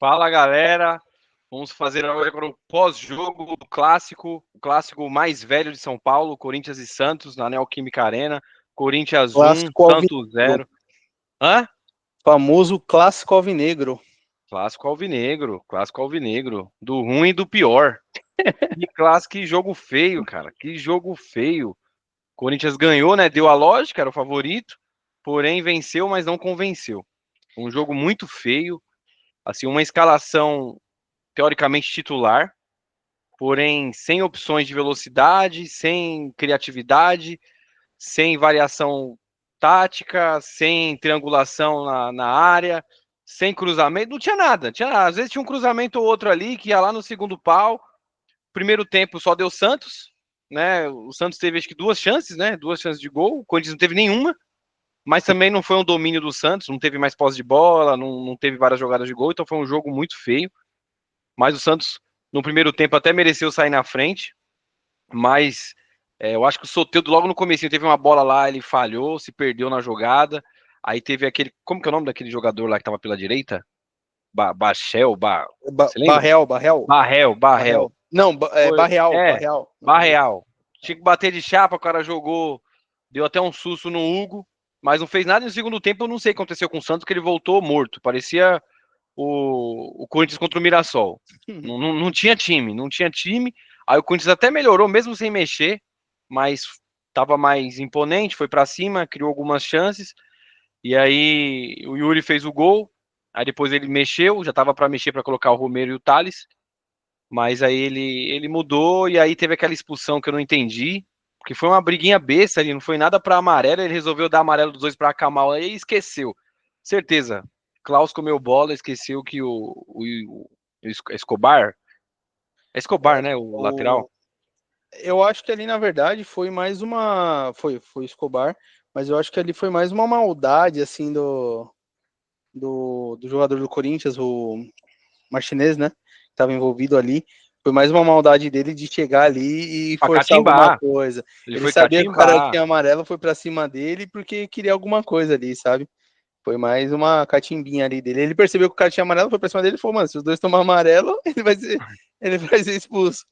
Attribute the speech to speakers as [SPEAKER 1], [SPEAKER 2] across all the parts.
[SPEAKER 1] Fala, galera. Vamos fazer agora o pós-jogo do clássico, o clássico mais velho de São Paulo, Corinthians e Santos, na Neoquímica Arena. Corinthians 1,
[SPEAKER 2] Clássico
[SPEAKER 1] Santos
[SPEAKER 2] alvinegro.
[SPEAKER 1] 0. Hã?
[SPEAKER 2] Famoso clássico alvinegro.
[SPEAKER 1] Clássico alvinegro, do ruim e do pior. Que clássico, que jogo feio, cara. Que jogo feio. Corinthians ganhou, né? Deu a lógica, era o favorito, porém venceu, mas não convenceu. Um jogo muito feio, assim, uma escalação teoricamente titular, porém sem opções de velocidade, sem criatividade, sem variação tática, sem triangulação na área, sem cruzamento, não tinha nada, tinha nada. Às vezes tinha um cruzamento ou outro ali que ia lá no segundo pau. Primeiro tempo só deu Santos, né? O Santos teve acho que duas chances, né? Duas chances de gol, o Corinthians não teve nenhuma, mas também não foi um domínio do Santos, não teve mais posse de bola, não teve várias jogadas de gol, então foi um jogo muito feio. Mas o Santos, no primeiro tempo, até mereceu sair na frente, mas eu acho que o Soteldo, logo no começo, teve uma bola lá, ele falhou, se perdeu na jogada. Aí teve aquele. Como que é o nome daquele jogador lá que tava pela direita? Bachel, você lembra? Barrel.
[SPEAKER 2] Não,
[SPEAKER 1] Foi,
[SPEAKER 2] Barreal.
[SPEAKER 1] Barreal. Tinha que bater de chapa, o cara jogou, deu até um susto no Hugo, mas não fez nada no segundo tempo. Eu não sei o que aconteceu com o Santos, que ele voltou morto. Parecia o Corinthians contra o Mirassol. Não tinha time, não tinha time. Aí o Corinthians até melhorou, mesmo sem mexer, mas estava mais imponente, foi para cima, criou algumas chances. E aí o Yuri fez o gol. Aí depois ele mexeu, já estava para mexer para colocar o Romero e o Thales. Mas aí ele mudou e aí teve aquela expulsão que eu não entendi. Porque foi uma briguinha besta ali, não foi nada para amarelo. Ele resolveu dar amarelo dos dois para acalmar e esqueceu. Certeza. Klaus comeu bola, esqueceu que o Escobar. É Escobar, né? O lateral.
[SPEAKER 2] Eu acho que ali, na verdade, foi mais uma. Foi Escobar, mas eu acho que ali foi mais uma maldade, assim, do jogador do Corinthians, o Martinez, né? Que estava envolvido ali. Foi mais uma maldade dele de chegar ali e
[SPEAKER 1] Pra
[SPEAKER 2] forçar alguma
[SPEAKER 1] catimbar.
[SPEAKER 2] coisa.
[SPEAKER 1] Ele
[SPEAKER 2] Ele
[SPEAKER 1] foi
[SPEAKER 2] sabia que o cara
[SPEAKER 1] catimbar.
[SPEAKER 2] tinha amarelo, foi pra cima dele porque queria alguma coisa ali, sabe? Foi mais uma catimbinha ali dele. Ele percebeu que o cara tinha amarelo, foi pra cima dele e falou, mano, se os dois tomar amarelo, ele vai ser expulso.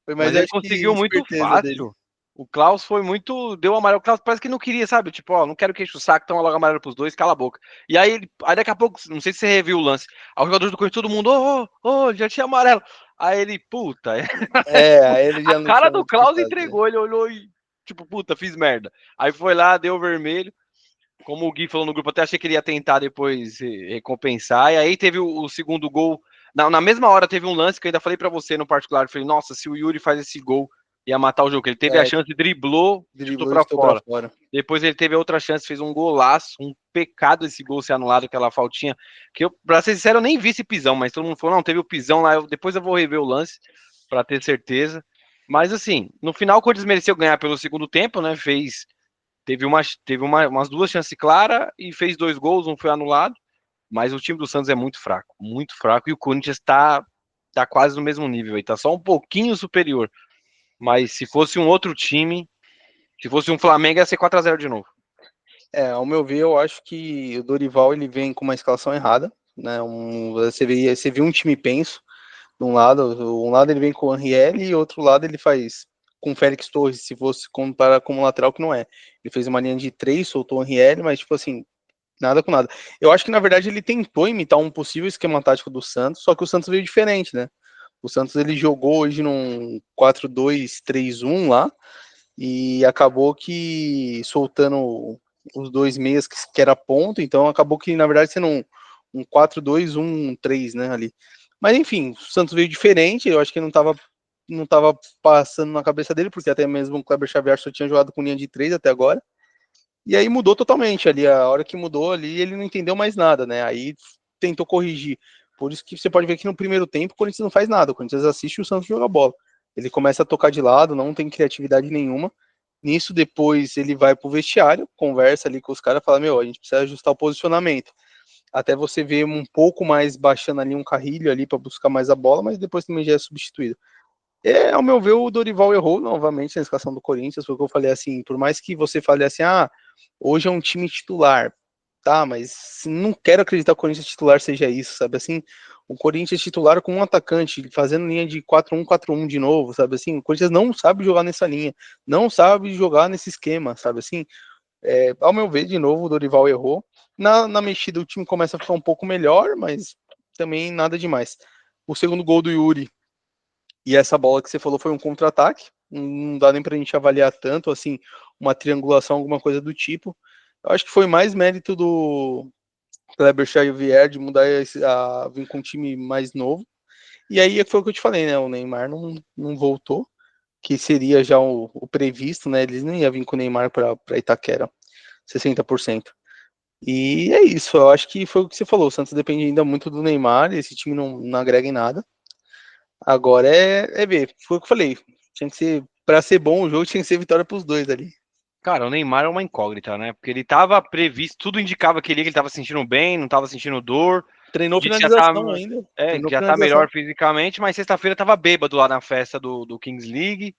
[SPEAKER 2] Foi mais,
[SPEAKER 1] Mas ele
[SPEAKER 2] acho que,
[SPEAKER 1] conseguiu muito
[SPEAKER 2] esperteza dele.
[SPEAKER 1] fácil. O Klaus foi muito. Deu amarelo. O Klaus parece que não queria, sabe? Tipo, ó, não quero que enche o saco, toma logo amarelo pros dois, cala a boca. E aí daqui a pouco, não sei se você reviu o lance. Aí o jogador do Corinthians, todo mundo, já tinha amarelo. Aí ele, puta.
[SPEAKER 2] Aí ele
[SPEAKER 1] A
[SPEAKER 2] já não
[SPEAKER 1] cara
[SPEAKER 2] tinha
[SPEAKER 1] do
[SPEAKER 2] muito o que
[SPEAKER 1] Klaus
[SPEAKER 2] fazer.
[SPEAKER 1] entregou, ele olhou e, tipo, puta, fiz merda. Aí foi lá, deu vermelho. Como o Gui falou no grupo, até achei que ele ia tentar depois recompensar. E aí teve o segundo gol. Na mesma hora teve um lance que eu ainda falei pra você no particular. Eu falei, nossa, se o Yuri faz esse gol, ia matar o jogo. Ele teve a chance, driblou, chutou
[SPEAKER 2] Driblou e
[SPEAKER 1] pra
[SPEAKER 2] estou pra
[SPEAKER 1] fora.
[SPEAKER 2] fora.
[SPEAKER 1] Depois ele teve outra chance, fez um golaço. Um pecado esse gol ser anulado, aquela faltinha. Que eu, pra ser sincero, eu nem vi esse pisão, mas todo mundo falou, não, teve o pisão lá. Depois eu vou rever o lance pra ter certeza. Mas assim, no final o Corinthians mereceu ganhar pelo segundo tempo, né? Teve umas duas chances claras e fez dois gols, um foi anulado. Mas o time do Santos é muito fraco. E o Corinthians tá quase no mesmo nível aí, tá só um pouquinho superior. Mas se fosse um outro time, se fosse um Flamengo, ia ser 4-0 de novo.
[SPEAKER 2] Ao meu ver, eu acho que o Dorival ele vem com uma escalação errada, né? Você viu um time penso, de um lado ele vem com o Henrielli e outro lado ele faz com o Félix Torres, se fosse comparar como lateral, que não é. Ele fez uma linha de três, soltou o Henrielli, mas tipo assim, nada com nada. Eu acho que na verdade ele tentou imitar um possível esquema tático do Santos, só que o Santos veio diferente, né? O Santos ele jogou hoje num 4-2-3-1 lá, e acabou que soltando os dois meias que era ponto, então acabou que na verdade sendo um 4-2-1-3, né, ali. Mas enfim, o Santos veio diferente, eu acho que não tava passando na cabeça dele, porque até mesmo o Kleber Xavier só tinha jogado com linha de 3 até agora. E aí mudou totalmente ali, a hora que mudou ali, ele não entendeu mais nada, né? Aí tentou corrigir. Por isso que você pode ver que no primeiro tempo o Corinthians não faz nada, o Corinthians assiste e o Santos joga bola. Ele começa a tocar de lado, não tem criatividade nenhuma. Nisso, depois ele vai pro vestiário, conversa ali com os caras, fala: Meu, a gente precisa ajustar o posicionamento. Até você ver um pouco mais baixando ali um carrilho ali para buscar mais a bola, mas depois também já é substituído. Ao meu ver, o Dorival errou novamente na escalação do Corinthians, porque eu falei assim, por mais que você fale assim, hoje é um time titular, tá, mas não quero acreditar que o Corinthians titular seja isso, sabe assim? O Corinthians titular com um atacante, fazendo linha de 4-1-4-1 de novo, sabe assim? O Corinthians não sabe jogar nessa linha, não sabe jogar nesse esquema, sabe assim? Ao meu ver, de novo, o Dorival errou. Na mexida o time começa a ficar um pouco melhor, mas também nada demais. O segundo gol do Yuri e essa bola que você falou foi um contra-ataque. Não dá nem pra gente avaliar tanto, assim, uma triangulação, alguma coisa do tipo. Eu acho que foi mais mérito do Kleber Xavier de mudar a vir com um time mais novo. E aí foi o que eu te falei, né? O Neymar não voltou, que seria já o previsto, né? Eles não iam vir com o Neymar para Itaquera, 60%. E é isso, eu acho que foi o que você falou. O Santos depende ainda muito do Neymar, esse time não agrega em nada. Agora é ver, foi o que eu falei. Tinha que ser, para ser bom o jogo, tinha que ser vitória para os dois ali.
[SPEAKER 1] Cara, o Neymar é uma incógnita, né? Porque ele tava previsto, tudo indicava que ele tava sentindo bem, não tava sentindo dor.
[SPEAKER 2] Treinou
[SPEAKER 1] Disse que já tá,
[SPEAKER 2] finalização ainda.
[SPEAKER 1] que
[SPEAKER 2] Treinou
[SPEAKER 1] já tá melhor
[SPEAKER 2] finalização.
[SPEAKER 1] fisicamente, mas sexta-feira tava bêbado lá na festa do Kings League,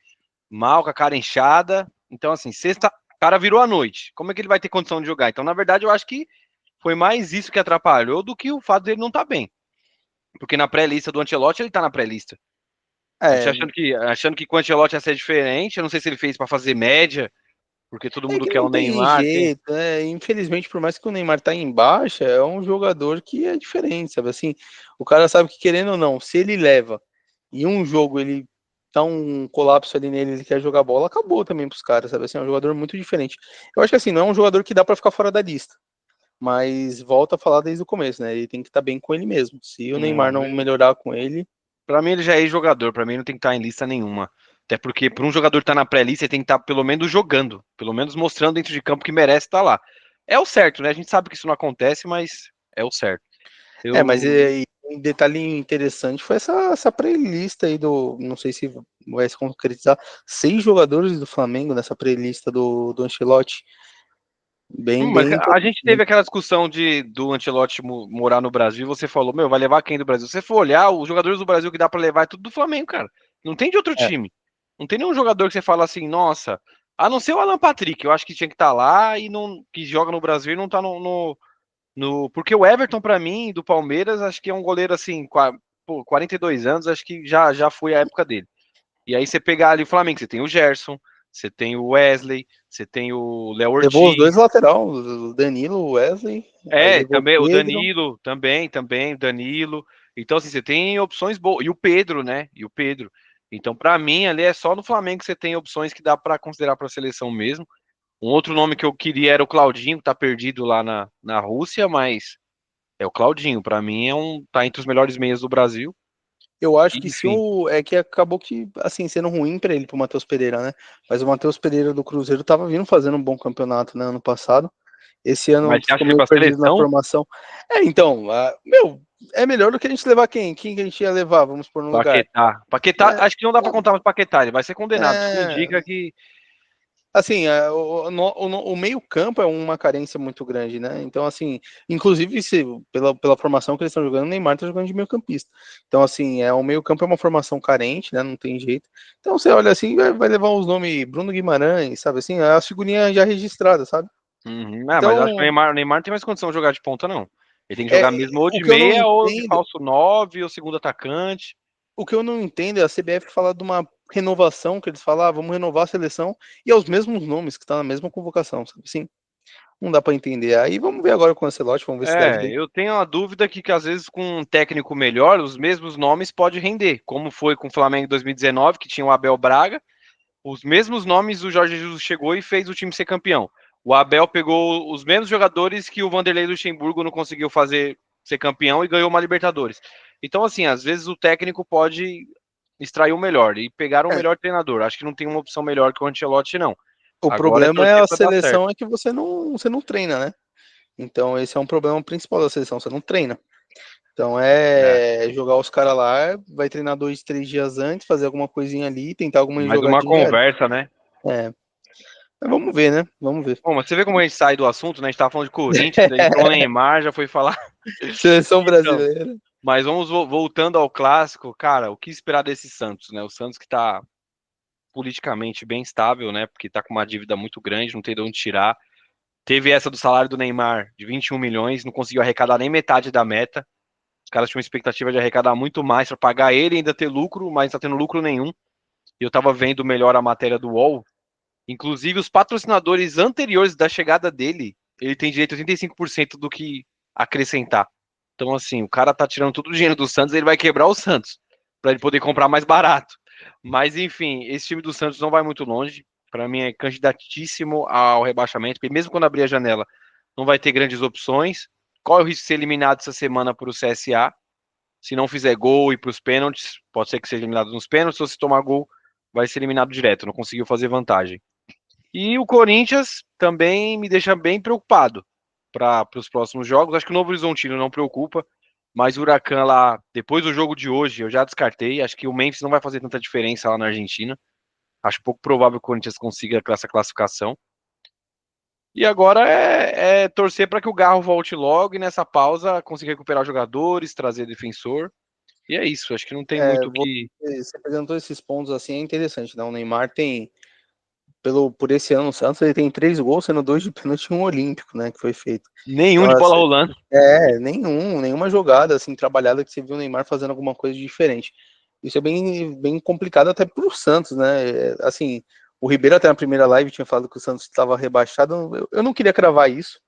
[SPEAKER 1] mal, com a cara inchada. Então, assim, sexta, o cara virou a noite. Como é que ele vai ter condição de jogar? Então, na verdade, eu acho que foi mais isso que atrapalhou do que o fato dele não estar bem. Porque na pré-lista do Ancelotti, ele tá na pré-lista. A gente
[SPEAKER 2] É,
[SPEAKER 1] achando que com o Ancelotti ia ser diferente, eu não sei se ele fez para fazer média, porque todo
[SPEAKER 2] é
[SPEAKER 1] mundo
[SPEAKER 2] que
[SPEAKER 1] quer
[SPEAKER 2] não
[SPEAKER 1] o
[SPEAKER 2] tem
[SPEAKER 1] Neymar.
[SPEAKER 2] jeito, né? Infelizmente, por mais que o Neymar tá em baixa, é um jogador que é diferente, sabe assim? O cara sabe que querendo ou não, se ele leva e um jogo ele dá um colapso ali nele, ele quer jogar bola, acabou também pros caras, sabe assim? É um jogador muito diferente. Eu acho que assim, não é um jogador que dá para ficar fora da lista, mas volta a falar desde o começo, né? Ele tem que estar bem com ele mesmo. Se o Neymar não melhorar com ele,
[SPEAKER 1] Para mim, ele já é jogador. Para mim, não tem que estar em lista nenhuma. Até porque, para um jogador estar na pré-lista, ele tem que estar pelo menos jogando, pelo menos mostrando dentro de campo que merece estar lá. É o certo, né? A gente sabe que isso não acontece, mas é o certo.
[SPEAKER 2] mas
[SPEAKER 1] Eu.
[SPEAKER 2] um detalhe interessante foi essa playlist aí do. Não sei se vai se concretizar. 6 jogadores do Flamengo nessa playlist do Ancelotti.
[SPEAKER 1] Mas
[SPEAKER 2] Bem
[SPEAKER 1] a gente teve
[SPEAKER 2] interessante.
[SPEAKER 1] aquela discussão do Ancelotti morar no Brasil. Você falou, meu, vai levar quem do Brasil? Se você for olhar, os jogadores do Brasil que dá para levar é tudo do Flamengo, cara. Não tem de outro
[SPEAKER 2] É,
[SPEAKER 1] time. Não tem nenhum jogador que você fala assim, nossa, a não ser o Alan Patrick, eu acho que tinha que estar lá e não, que joga no Brasil e não tá porque o Everton, para mim, do Palmeiras, acho que é um goleiro assim, 42 anos, acho que já foi a época dele. E aí você pegar ali o Flamengo, você tem o Gerson, você tem o Wesley, você tem o Léo
[SPEAKER 2] levou os dois
[SPEAKER 1] Ortiz.
[SPEAKER 2] lateral, o Danilo, o Wesley, aí levou o
[SPEAKER 1] Também o
[SPEAKER 2] Pedro.
[SPEAKER 1] Danilo, também, Danilo. Então, assim, você tem opções boas. E o Pedro, né? E o Pedro. Então, para mim, ali é só no Flamengo que você tem opções que dá para considerar para a seleção mesmo. Um outro nome que eu queria era o Claudinho, que tá perdido lá na Rússia, mas é o Claudinho. Para mim, tá entre os melhores meias do Brasil.
[SPEAKER 2] Eu acho que se
[SPEAKER 1] Enfim.
[SPEAKER 2] o. É que acabou que, assim, sendo ruim para ele, pro Matheus Pereira, né? Mas o Matheus Pereira do Cruzeiro tava vindo fazendo um bom campeonato, né, ano passado. Esse ano
[SPEAKER 1] Mas você acha
[SPEAKER 2] ficou
[SPEAKER 1] que
[SPEAKER 2] meio
[SPEAKER 1] para a
[SPEAKER 2] perdido na
[SPEAKER 1] seleção?
[SPEAKER 2] formação. Então, meu, é melhor do que a gente levar quem? Quem que a gente ia levar? Vamos pôr no lugar.
[SPEAKER 1] Paquetá. Paquetá,
[SPEAKER 2] É,
[SPEAKER 1] acho que não dá para contar mais Paquetá. Ele vai ser condenado. Tudo
[SPEAKER 2] é,
[SPEAKER 1] indica que.
[SPEAKER 2] assim, o meio-campo é uma carência muito grande, né? Então, assim, inclusive pela formação que eles estão jogando, o Neymar está jogando de meio-campista. Então, assim, o meio-campo é uma formação carente, né? Não tem jeito. Então, você olha assim, vai levar os nomes Bruno Guimarães, sabe assim, é a figurinha já registrada, sabe?
[SPEAKER 1] Uhum. Mas eu acho que
[SPEAKER 2] Então,
[SPEAKER 1] O Neymar não tem mais condição de jogar de ponta, não. Ele tem que jogar mesmo ou
[SPEAKER 2] o
[SPEAKER 1] de
[SPEAKER 2] que eu não
[SPEAKER 1] meia, ou de
[SPEAKER 2] entendo,
[SPEAKER 1] falso 9 ou segundo atacante.
[SPEAKER 2] o que eu não entendo é a CBF falar de uma renovação, que eles falam, vamos renovar a seleção, e é os mesmos nomes que tá na mesma convocação, sabe assim? Não dá para entender. Aí vamos ver agora com o Ancelotti, vamos ver se dá jeito.
[SPEAKER 1] Eu tenho a dúvida que às vezes com um técnico melhor, os mesmos nomes pode render, como foi com o Flamengo em 2019, que tinha o Abel Braga, os mesmos nomes o Jorge Jesus chegou e fez o time ser campeão. O Abel pegou os mesmos jogadores que o Vanderlei Luxemburgo não conseguiu fazer ser campeão e ganhou uma Libertadores. Então, assim, às vezes o técnico pode extrair o melhor e pegar o
[SPEAKER 2] É,
[SPEAKER 1] melhor treinador. Acho que não tem uma opção melhor que o Ancelotti, não.
[SPEAKER 2] o
[SPEAKER 1] Agora é
[SPEAKER 2] problema é
[SPEAKER 1] torcer
[SPEAKER 2] a
[SPEAKER 1] para dar certo.
[SPEAKER 2] seleção, é que você não treina, né? Então esse é um problema principal da seleção, você não treina. Então
[SPEAKER 1] É.
[SPEAKER 2] jogar os caras lá, vai treinar 2, 3 dias antes, fazer alguma coisinha ali, tentar alguma
[SPEAKER 1] Mais uma
[SPEAKER 2] jogadinha, já era.
[SPEAKER 1] conversa, né?
[SPEAKER 2] É. Mas vamos ver, né? Vamos ver.
[SPEAKER 1] Bom, mas você vê como a gente sai do assunto, né? A gente tava falando de Corinthians, daí entrou o Neymar, já foi falar.
[SPEAKER 2] Seleção
[SPEAKER 1] Então,
[SPEAKER 2] brasileira.
[SPEAKER 1] mas vamos voltando ao clássico, cara, o que esperar desse Santos, né? O Santos que tá politicamente bem estável, né? Porque tá com uma dívida muito grande, não tem de onde tirar. Teve essa do salário do Neymar de 21 milhões, não conseguiu arrecadar nem metade da meta. caras tinham uma expectativa de arrecadar muito mais para pagar ele e ainda ter lucro, mas não tá tendo lucro nenhum. E eu tava vendo melhor a matéria do UOL. Inclusive, os patrocinadores anteriores da chegada dele, ele tem direito a 85% do que acrescentar. Então, assim, o cara tá tirando todo o dinheiro do Santos, ele vai quebrar o Santos, para ele poder comprar mais barato. Mas, enfim, esse time do Santos não vai muito longe. Para mim, é candidatíssimo ao rebaixamento, porque mesmo quando abrir a janela, não vai ter grandes opções. Qual é o risco de ser eliminado essa semana para o CSA? Se não fizer gol e para os pênaltis, pode ser que seja eliminado nos pênaltis, ou se tomar gol, vai ser eliminado direto, não conseguiu fazer vantagem. E o Corinthians também me deixa bem preocupado para os próximos jogos. Acho que o Novo Horizontino não preocupa, mas o Huracan lá, depois do jogo de hoje, eu já descartei. Acho que o Memphis não vai fazer tanta diferença lá na Argentina. Acho pouco provável que o Corinthians consiga essa classificação. E agora é torcer para que o Garro volte logo e nessa pausa consiga recuperar os jogadores, trazer defensor. E é isso, acho que não tem muito o que.
[SPEAKER 2] Você apresentou esses pontos assim, é interessante, né? O Neymar tem, por esse ano, o Santos ele tem 3 gols, sendo 2 de pênalti e um olímpico, né? Que foi feito.
[SPEAKER 1] Nenhum
[SPEAKER 2] Então,
[SPEAKER 1] de bola
[SPEAKER 2] assim,
[SPEAKER 1] rolando.
[SPEAKER 2] nenhuma jogada assim trabalhada que você viu o Neymar fazendo alguma coisa diferente. Isso é bem complicado até para o Santos, né? Assim, o Ribeiro até na primeira live tinha falado que o Santos estava rebaixado. Eu não queria cravar isso,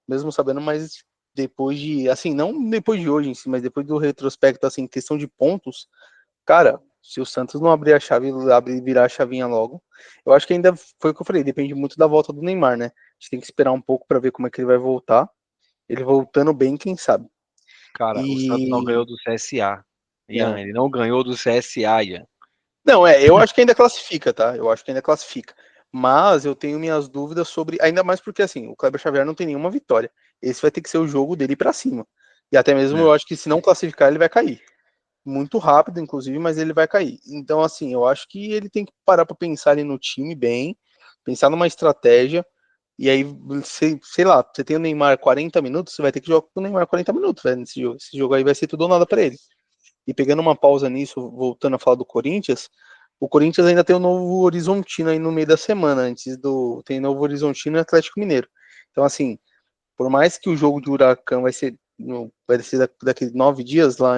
[SPEAKER 2] mesmo sabendo, mas depois de, assim, não depois de hoje em si, mas depois do retrospecto, assim, questão de pontos, cara, se o Santos não abrir a chave, virar a chavinha logo, eu acho que ainda foi o que eu falei, depende muito da volta do Neymar, né? A gente tem que esperar um pouco para ver como é que ele vai voltar. Ele voltando bem, quem sabe.
[SPEAKER 1] Cara, o Santos não
[SPEAKER 2] E
[SPEAKER 1] ganhou do CSA. Ian,
[SPEAKER 2] é.
[SPEAKER 1] ele não ganhou do CSA, Ian.
[SPEAKER 2] Não, eu acho que ainda classifica, tá? Eu acho que ainda classifica. Mas eu tenho minhas dúvidas sobre, ainda mais porque assim, o Kleber Xavier não tem nenhuma vitória. Esse vai ter que ser o jogo dele para cima. E até mesmo
[SPEAKER 1] É.
[SPEAKER 2] eu acho que se não classificar, ele vai cair. Muito rápido, inclusive, mas ele vai cair. Então, assim, eu acho que ele tem que parar para pensar ali no time bem, pensar numa estratégia. E aí, sei lá, você tem o Neymar 40 minutos, você vai ter que jogar com o Neymar 40 minutos, velho, nesse jogo. Esse jogo aí vai ser tudo ou nada para ele. E pegando uma pausa nisso, voltando a falar do Corinthians, o Corinthians ainda tem o Novo Horizontino aí no meio da semana, tem Novo Horizontino e Atlético Mineiro. Então, assim, por mais que o jogo de Huracan vai ser daqui 9 dias lá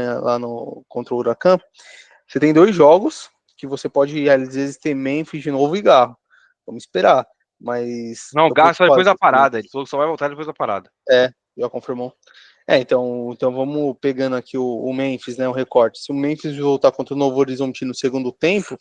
[SPEAKER 2] contra o Huracan, você tem 2 jogos que você pode, às vezes, ter Memphis de novo e Garro. Vamos esperar. Mas
[SPEAKER 1] Não,
[SPEAKER 2] tô
[SPEAKER 1] gasta depois
[SPEAKER 2] preocupado
[SPEAKER 1] da
[SPEAKER 2] com isso.
[SPEAKER 1] parada. Ele falou que só vai voltar depois da parada.
[SPEAKER 2] Já confirmou. Então vamos pegando aqui o Memphis, né, o recorte. Se o Memphis voltar contra o Novo Horizonte no segundo tempo,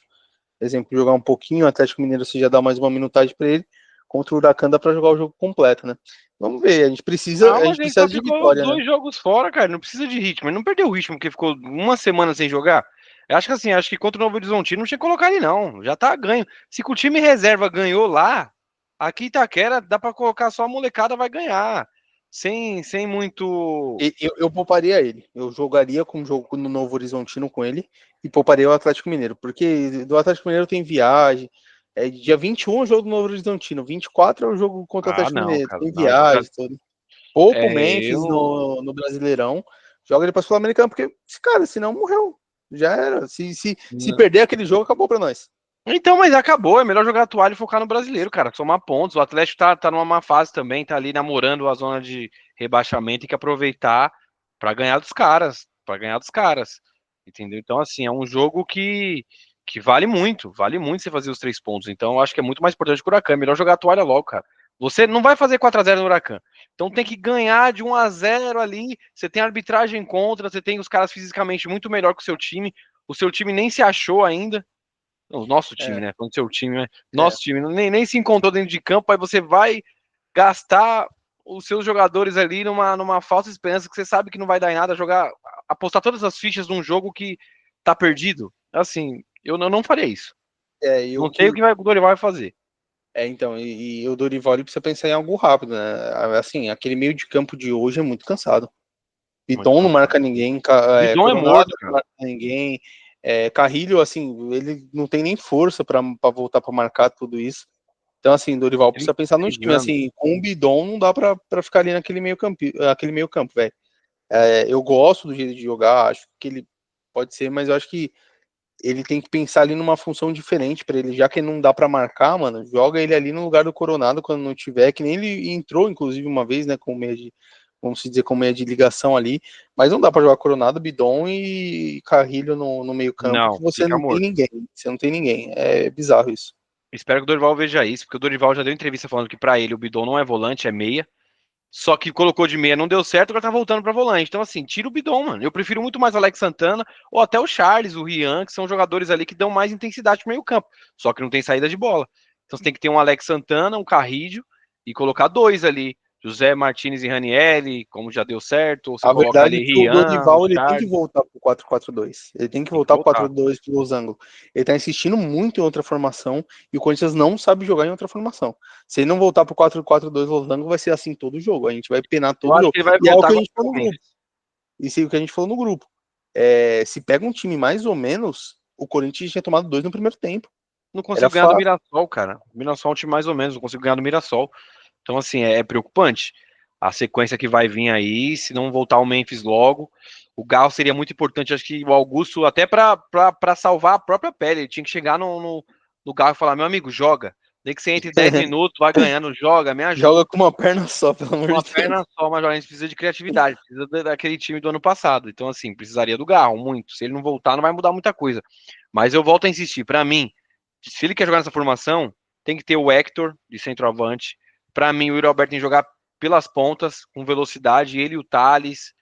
[SPEAKER 2] por exemplo, jogar um pouquinho, o Atlético Mineiro você já dá mais uma minutagem para ele, contra o Huracan dá para jogar o jogo completo, né? Vamos ver,
[SPEAKER 1] Ah,
[SPEAKER 2] a
[SPEAKER 1] mas
[SPEAKER 2] gente
[SPEAKER 1] ele
[SPEAKER 2] precisa
[SPEAKER 1] só
[SPEAKER 2] de
[SPEAKER 1] ficou
[SPEAKER 2] vitória, né?
[SPEAKER 1] 2 jogos fora, cara. Não precisa de ritmo. Ele não perdeu o ritmo, porque ficou uma semana sem jogar. Eu acho que assim, acho que contra o Novo Horizontino não tinha que colocar ele, não. Já tá ganho. Se com o time reserva ganhou lá, aqui em Itaquera dá pra colocar só a molecada, vai ganhar. Sem muito.
[SPEAKER 2] Eu pouparia ele. Eu jogaria com o jogo no Novo Horizontino com ele e pouparia o Atlético Mineiro, porque do Atlético Mineiro tem viagem. Dia 21 é o jogo do Novo Horizontino, 24 é o jogo contra o
[SPEAKER 1] Ah,
[SPEAKER 2] Atlético
[SPEAKER 1] não,
[SPEAKER 2] Mineiro,
[SPEAKER 1] cara.
[SPEAKER 2] tem
[SPEAKER 1] Não, então já.
[SPEAKER 2] viagem, tudo. Poupa o
[SPEAKER 1] É,
[SPEAKER 2] Memphis
[SPEAKER 1] eu.
[SPEAKER 2] no Brasileirão, joga ele para Sul-Americano, porque, cara, senão morreu. Já era. Se perder aquele jogo, acabou para nós.
[SPEAKER 1] Então, mas acabou. É melhor jogar a toalha e focar no brasileiro, cara. Somar pontos. O Atlético tá numa má fase também, tá ali namorando a zona de rebaixamento. Tem que aproveitar pra ganhar dos caras. Pra ganhar dos caras. Entendeu? Então, assim, é um jogo que vale muito. Vale muito você fazer os 3 pontos. Então, eu acho que é muito mais importante que o Huracan. É melhor jogar a toalha logo, cara. Você não vai fazer 4-0 no Huracan. Então tem que ganhar de 1-0 ali. Você tem arbitragem contra, você tem os caras fisicamente muito melhor que o seu time. O seu time nem se achou ainda. O nosso time,
[SPEAKER 2] É,
[SPEAKER 1] né? Falando do seu time, né?
[SPEAKER 2] é.
[SPEAKER 1] Nosso time nem se encontrou dentro de campo, aí você vai gastar os seus jogadores ali numa falsa esperança que você sabe que não vai dar em nada, jogar, apostar todas as fichas num jogo que tá perdido. Assim, eu não faria isso.
[SPEAKER 2] E
[SPEAKER 1] Não
[SPEAKER 2] o
[SPEAKER 1] sei o
[SPEAKER 2] que.
[SPEAKER 1] que o Dorival vai fazer.
[SPEAKER 2] Então, e o Dorival ele precisa pensar em algo rápido, né? Assim, aquele meio de campo de hoje é muito cansado.
[SPEAKER 1] Muito
[SPEAKER 2] Piton não marca
[SPEAKER 1] cansado.
[SPEAKER 2] ninguém,
[SPEAKER 1] Bidon é
[SPEAKER 2] Coronado
[SPEAKER 1] morto,
[SPEAKER 2] não
[SPEAKER 1] cara.
[SPEAKER 2] marca ninguém, Carrilho, assim, ele não tem nem força para voltar para marcar tudo isso. Então, assim, Dorival precisa pensar no
[SPEAKER 1] 36
[SPEAKER 2] time,
[SPEAKER 1] anos.
[SPEAKER 2] assim, com o Bidon não dá para ficar ali aquele meio campo, velho. Eu gosto do jeito de jogar, acho que ele pode ser, mas eu acho que ele tem que pensar ali numa função diferente para ele, já que não dá para marcar, mano, joga ele ali no lugar do Coronado quando não tiver, que nem ele entrou, inclusive, uma vez, né, vamos dizer, como meia de ligação ali, mas não dá para jogar Coronado, Bidon e Carrilho no meio campo, que
[SPEAKER 1] Não,
[SPEAKER 2] você
[SPEAKER 1] fica
[SPEAKER 2] não tem
[SPEAKER 1] morto.
[SPEAKER 2] ninguém, você não tem ninguém, é bizarro isso.
[SPEAKER 1] Espero que o Dorival veja isso, porque o Dorival já deu entrevista falando que pra ele o Bidon não é volante, é meia. Só que colocou de meia, não deu certo, agora tá voltando pra volante. Então, assim, tira o Bidon, mano. Eu prefiro muito mais o Alex Santana ou até o Charles, o Rian, que são jogadores ali que dão mais intensidade pro meio campo. Só que não tem saída de bola. Então você tem que ter um Alex Santana, um Carrídio e colocar dois ali. José Martinez e Ranieri, como já deu certo, ou você
[SPEAKER 2] A
[SPEAKER 1] coloca
[SPEAKER 2] verdade é
[SPEAKER 1] ali
[SPEAKER 2] que o
[SPEAKER 1] Rian, o
[SPEAKER 2] Dorival ele tem que
[SPEAKER 1] Charles,
[SPEAKER 2] voltar pro 4-4-2. Ele tem que
[SPEAKER 1] tem que
[SPEAKER 2] voltar pro
[SPEAKER 1] voltar.
[SPEAKER 2] 4-2 pro losango. Ele tá insistindo muito em outra formação e o Corinthians não sabe jogar em outra formação. Se ele não voltar pro 4-4-2 losango, vai ser assim todo jogo. A gente vai penar
[SPEAKER 1] Eu
[SPEAKER 2] todo
[SPEAKER 1] acho
[SPEAKER 2] jogo.
[SPEAKER 1] que ele vai
[SPEAKER 2] E é o
[SPEAKER 1] voltar
[SPEAKER 2] que a
[SPEAKER 1] com
[SPEAKER 2] gente falou
[SPEAKER 1] o
[SPEAKER 2] no grupo.
[SPEAKER 1] Memphis.
[SPEAKER 2] Isso é o que a gente falou no grupo. É, se pega um time mais ou menos, o Corinthians tinha tomado 2 no primeiro tempo.
[SPEAKER 1] Não
[SPEAKER 2] Era
[SPEAKER 1] consigo ganhar do
[SPEAKER 2] fácil.
[SPEAKER 1] Mirassol, cara. O Mirassol é um time mais ou menos, não consigo ganhar do Mirassol. Então, assim, é preocupante. A sequência que vai vir aí, se não voltar o Memphis logo, o Galo seria muito importante. Acho que o Augusto, até para salvar a própria pele, ele tinha que chegar no Galo e falar: meu amigo, joga. Nem que você entre 10 minutos, vai ganhando, joga, me ajuda.
[SPEAKER 2] Joga com uma perna só, pelo amor
[SPEAKER 1] Uma
[SPEAKER 2] de Deus.
[SPEAKER 1] perna só, mas a gente precisa de criatividade, precisa daquele time do ano passado. Então, assim, precisaria do Garro, muito. Se ele não voltar, não vai mudar muita coisa. Mas eu volto a insistir, para mim, se ele quer jogar nessa formação, tem que ter o Hector de centroavante. Para mim, o Yuri Alberto tem que jogar pelas pontas, com velocidade, ele e o Thales,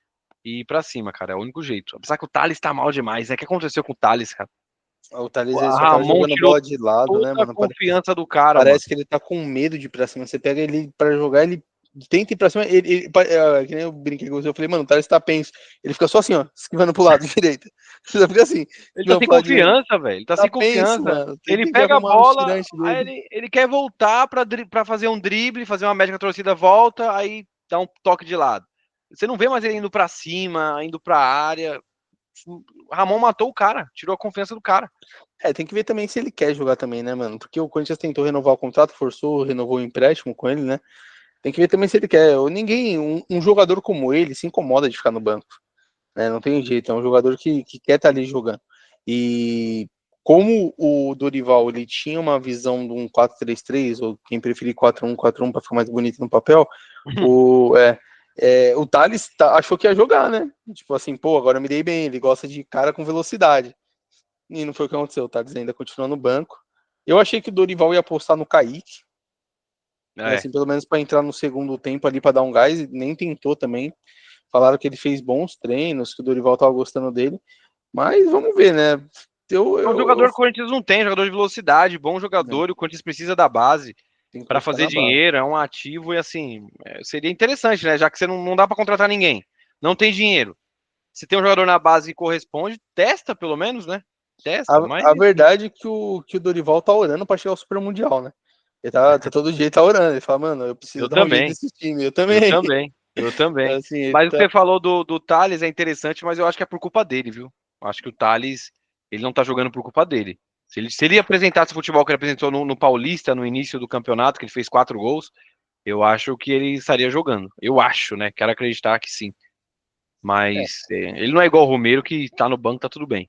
[SPEAKER 1] e ir pra cima, cara. É o único jeito. Apesar que o Thales tá mal demais, né? O que aconteceu com o Thales, cara?
[SPEAKER 2] O Thales
[SPEAKER 1] O
[SPEAKER 2] ele só tá
[SPEAKER 1] Ramon
[SPEAKER 2] jogando
[SPEAKER 1] tirou
[SPEAKER 2] bola de lado, né,
[SPEAKER 1] toda a
[SPEAKER 2] mano?
[SPEAKER 1] confiança do cara, mano.
[SPEAKER 2] Parece que ele tá com medo de ir pra cima. Você pega ele pra jogar, ele tenta ir pra cima. Que nem eu brinquei com você, eu falei, mano, o Thales tá penso. Ele fica só assim, ó, esquivando pro lado direito. Você fica assim,
[SPEAKER 1] Ele tá
[SPEAKER 2] esquivando
[SPEAKER 1] sem
[SPEAKER 2] pro lado direito.
[SPEAKER 1] confiança, velho. Ele tá
[SPEAKER 2] Tá
[SPEAKER 1] sem
[SPEAKER 2] penso,
[SPEAKER 1] confiança.
[SPEAKER 2] mano. Ele
[SPEAKER 1] Ele
[SPEAKER 2] tem que
[SPEAKER 1] pega a
[SPEAKER 2] arrumar os
[SPEAKER 1] bola,
[SPEAKER 2] tirantes
[SPEAKER 1] aí
[SPEAKER 2] dele.
[SPEAKER 1] ele quer voltar pra fazer um drible, fazer uma média que a torcida volta, aí dá um toque de lado. Você não vê mais ele indo pra cima, indo pra área. O Ramon matou o cara, tirou a confiança do cara.
[SPEAKER 2] É, tem que ver também se ele quer jogar também, né, mano? Porque o Corinthians tentou renovar o contrato, forçou, renovou o empréstimo com ele, né? Tem que ver também se ele quer. Ninguém, um jogador como ele se incomoda de ficar no banco, né? Não tem jeito, é um jogador que quer estar ali jogando. E como o Dorival ele tinha uma visão de um 4-3-3, ou quem preferir 4-1-4-1 para ficar mais bonito no papel, o Thales achou que ia jogar, né? Tipo assim, pô, agora eu me dei bem, ele gosta de cara com velocidade. E não foi o que aconteceu, o Thales ainda continua no banco. Eu achei que o Dorival ia apostar no Kaique, né,
[SPEAKER 1] É.
[SPEAKER 2] assim, pelo menos para entrar no segundo tempo ali para dar um gás, e nem tentou também. Falaram que ele fez bons treinos, que o Dorival tava gostando dele, mas vamos ver, né?
[SPEAKER 1] É um jogador que o Corinthians não tem, jogador de velocidade, bom
[SPEAKER 2] Né,
[SPEAKER 1] jogador, e o Corinthians precisa da base
[SPEAKER 2] tem que
[SPEAKER 1] para
[SPEAKER 2] buscar
[SPEAKER 1] fazer
[SPEAKER 2] na base.
[SPEAKER 1] dinheiro, é um ativo e assim, seria interessante, né? Já que você não dá para contratar ninguém, não tem dinheiro. Se tem um jogador na base que corresponde, testa pelo menos, né? Testa, mas
[SPEAKER 2] A verdade é que o Dorival tá orando para chegar ao Super Mundial, né? Ele tá todo dia tá orando. Ele fala, mano, eu preciso
[SPEAKER 1] eu
[SPEAKER 2] dar um jeito
[SPEAKER 1] também,
[SPEAKER 2] nesse time. Eu
[SPEAKER 1] eu
[SPEAKER 2] também.
[SPEAKER 1] também, eu também.
[SPEAKER 2] Assim, ele
[SPEAKER 1] Mas o que
[SPEAKER 2] tá...
[SPEAKER 1] você falou do Thales é interessante, mas eu acho que é por culpa dele, viu? Eu acho que o Thales, ele não tá jogando por culpa dele. Se ele apresentasse o futebol que ele apresentou no Paulista, no início do campeonato, que ele fez 4 gols, eu acho que ele estaria jogando. Eu acho, né? Quero acreditar que sim.
[SPEAKER 2] é.
[SPEAKER 1] Mas ele não é igual o Romero, que tá no banco, tá tudo bem.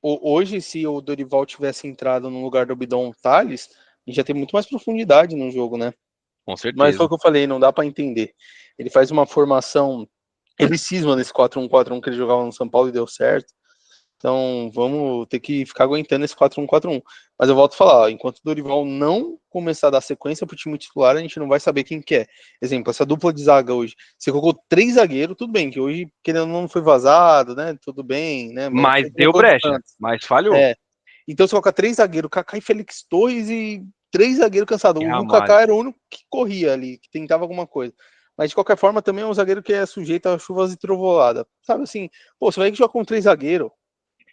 [SPEAKER 2] Hoje, se o Dorival tivesse entrado no lugar do Bidon Thales, a gente já tem muito mais profundidade no jogo, né?
[SPEAKER 1] Com
[SPEAKER 2] Mas foi o
[SPEAKER 1] certeza.
[SPEAKER 2] que eu falei, não dá para entender. Ele faz uma formação, ele cisma nesse 4-1-4-1 que ele jogava no São Paulo e deu certo. Então, vamos ter que ficar aguentando esse 4-1-4-1. Mas eu volto a falar, enquanto o Dorival não começar a dar sequência pro time titular, a gente não vai saber quem que é. Exemplo, essa dupla de zaga hoje. Você colocou 3 zagueiros, tudo bem, que hoje, querendo ou não, foi vazado, né? Tudo bem, né? Mas
[SPEAKER 1] Mas
[SPEAKER 2] você
[SPEAKER 1] deu
[SPEAKER 2] colocou do
[SPEAKER 1] brecha,
[SPEAKER 2] Santos.
[SPEAKER 1] mas falhou.
[SPEAKER 2] É. Então você coloca 3 zagueiros, Kaká e Félix Torres e 3 zagueiros cansados.
[SPEAKER 1] E
[SPEAKER 2] O
[SPEAKER 1] Ramalho.
[SPEAKER 2] Kaká era o único que corria ali, que tentava alguma coisa. Mas de qualquer forma, também é um zagueiro que é sujeito a chuvas e trovoada. Sabe assim, pô, você vai que joga com 3 zagueiros.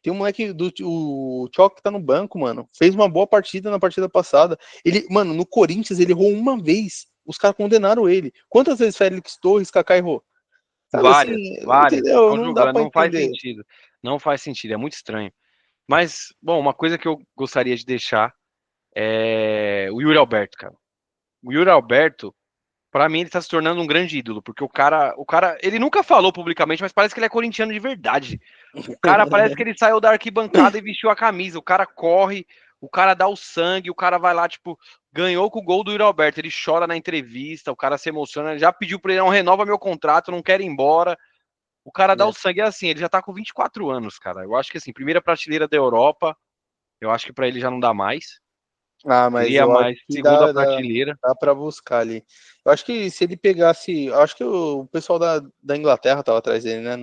[SPEAKER 2] Tem um moleque o Choque que tá no banco, mano. Fez uma boa partida na partida passada. Ele, mano, no Corinthians ele errou uma vez. Os caras condenaram ele. Quantas vezes Félix Torres, Kaká errou? Sabe assim,
[SPEAKER 1] Várias, várias.
[SPEAKER 2] entendeu?
[SPEAKER 1] Ficam
[SPEAKER 2] Não dá
[SPEAKER 1] julgando,
[SPEAKER 2] pra
[SPEAKER 1] não faz
[SPEAKER 2] entender.
[SPEAKER 1] sentido. Não faz sentido, é muito estranho. Mas, bom, uma coisa que eu gostaria de deixar é o Yuri Alberto, cara. O Yuri Alberto, pra mim, ele tá se tornando um grande ídolo, porque o cara, ele nunca falou publicamente, mas parece que ele é corintiano de verdade. O cara parece que ele saiu da arquibancada e vestiu a camisa. O cara corre, o cara dá o sangue, o cara vai lá, tipo, ganhou com o gol do Yuri Alberto, ele chora na entrevista, o cara se emociona, já pediu pra ele, não, renova meu contrato, não quero ir embora. O cara dá o sangue, é assim, ele já tá com 24 anos, cara. Eu acho que, assim, primeira prateleira da Europa, eu acho que pra ele já não dá mais.
[SPEAKER 2] Ah, mas
[SPEAKER 1] Seria
[SPEAKER 2] eu acho
[SPEAKER 1] mais
[SPEAKER 2] que
[SPEAKER 1] segunda prateleira.
[SPEAKER 2] dá para buscar ali. Eu acho que se ele pegasse. Eu acho que o pessoal da Inglaterra tava atrás dele, né?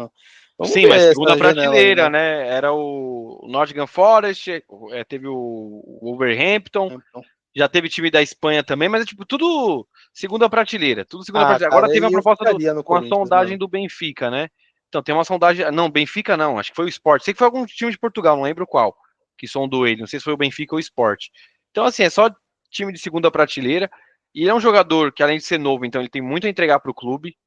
[SPEAKER 2] Vamos
[SPEAKER 1] Sim, mas
[SPEAKER 2] ver
[SPEAKER 1] segunda
[SPEAKER 2] essa janela aí,
[SPEAKER 1] prateleira,
[SPEAKER 2] né?
[SPEAKER 1] né? Era o Nottingham Forest, teve o Wolverhampton,
[SPEAKER 2] Então,
[SPEAKER 1] já teve time da Espanha também, mas é tipo tudo segunda prateleira, tudo segunda
[SPEAKER 2] ah,
[SPEAKER 1] prateleira. Agora
[SPEAKER 2] cara,
[SPEAKER 1] teve
[SPEAKER 2] aí
[SPEAKER 1] uma
[SPEAKER 2] eu
[SPEAKER 1] proposta
[SPEAKER 2] ficaria no
[SPEAKER 1] uma
[SPEAKER 2] Corinthians,
[SPEAKER 1] sondagem
[SPEAKER 2] mano.
[SPEAKER 1] do Benfica, né? Então tem uma sondagem, não, Benfica não, acho que foi o Sport. Sei que foi algum time de Portugal, não lembro qual, que sondou ele, não sei se foi o Benfica ou o Sport. Então assim, é só time de segunda prateleira. E ele é um jogador que além de ser novo, então ele tem muito a entregar para o clube,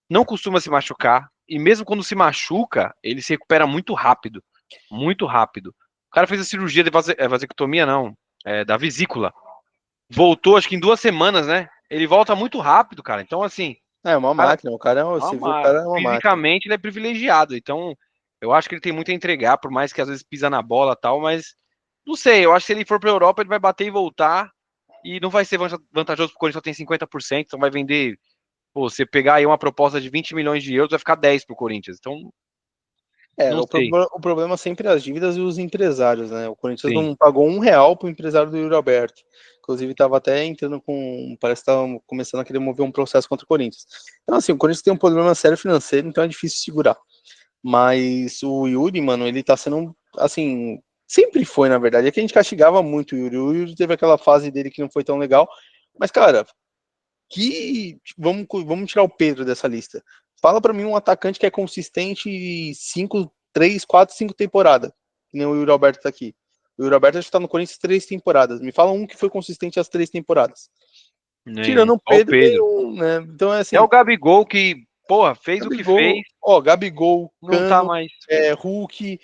[SPEAKER 1] não costuma se machucar, e mesmo quando se machuca, ele se recupera muito rápido. Muito rápido. O cara fez a cirurgia de vasectomia, não, da vesícula. Voltou, acho que em 2 semanas, né? Ele volta muito rápido, cara. Então, assim,
[SPEAKER 2] É uma
[SPEAKER 1] cara,
[SPEAKER 2] máquina, o cara você viu, o cara é uma máquina.
[SPEAKER 1] fisicamente ele é privilegiado. Então, eu acho que ele tem muito a entregar, por mais que às vezes pisa na bola e tal, mas não sei, eu acho que se ele for pra Europa, ele vai bater e voltar. E não vai ser vantajoso porque o Corinthians só tem 50%, então vai vender. Pô, você pegar aí uma proposta de 20 milhões de euros, vai ficar 10 pro Corinthians. Então,
[SPEAKER 2] É,
[SPEAKER 1] não sei.
[SPEAKER 2] o problema sempre é as dívidas e os empresários, né? O Corinthians
[SPEAKER 1] Sim.
[SPEAKER 2] não pagou R$ 1 pro empresário do Yuri Alberto. Inclusive, estava até entrando com. Parece que estava começando a querer mover um processo contra o Corinthians. Então, assim, o Corinthians tem um problema sério financeiro, então é difícil segurar. Mas o Yuri, mano, ele tá sendo, assim, sempre foi, na verdade. É que a gente castigava muito o Yuri. O Yuri teve aquela fase dele que não foi tão legal. Mas, cara, vamos tirar o Pedro dessa lista. Fala pra mim um atacante que é consistente 5 temporadas. Que nem o Yuri Alberto tá aqui. O Yuri Alberto acho que tá no Corinthians 3 temporadas. Me fala um que foi consistente as 3 temporadas.
[SPEAKER 1] Nenhum.
[SPEAKER 2] Tirando o
[SPEAKER 1] Só o
[SPEAKER 2] Pedro,
[SPEAKER 1] Pedro.
[SPEAKER 2] nenhum, né? Então é
[SPEAKER 1] É
[SPEAKER 2] assim,
[SPEAKER 1] o Gabigol que, porra, fez o que
[SPEAKER 2] Gabigol,
[SPEAKER 1] fez,
[SPEAKER 2] ó, Gabigol,
[SPEAKER 1] não tá
[SPEAKER 2] Cano,
[SPEAKER 1] mais.
[SPEAKER 2] Hulk,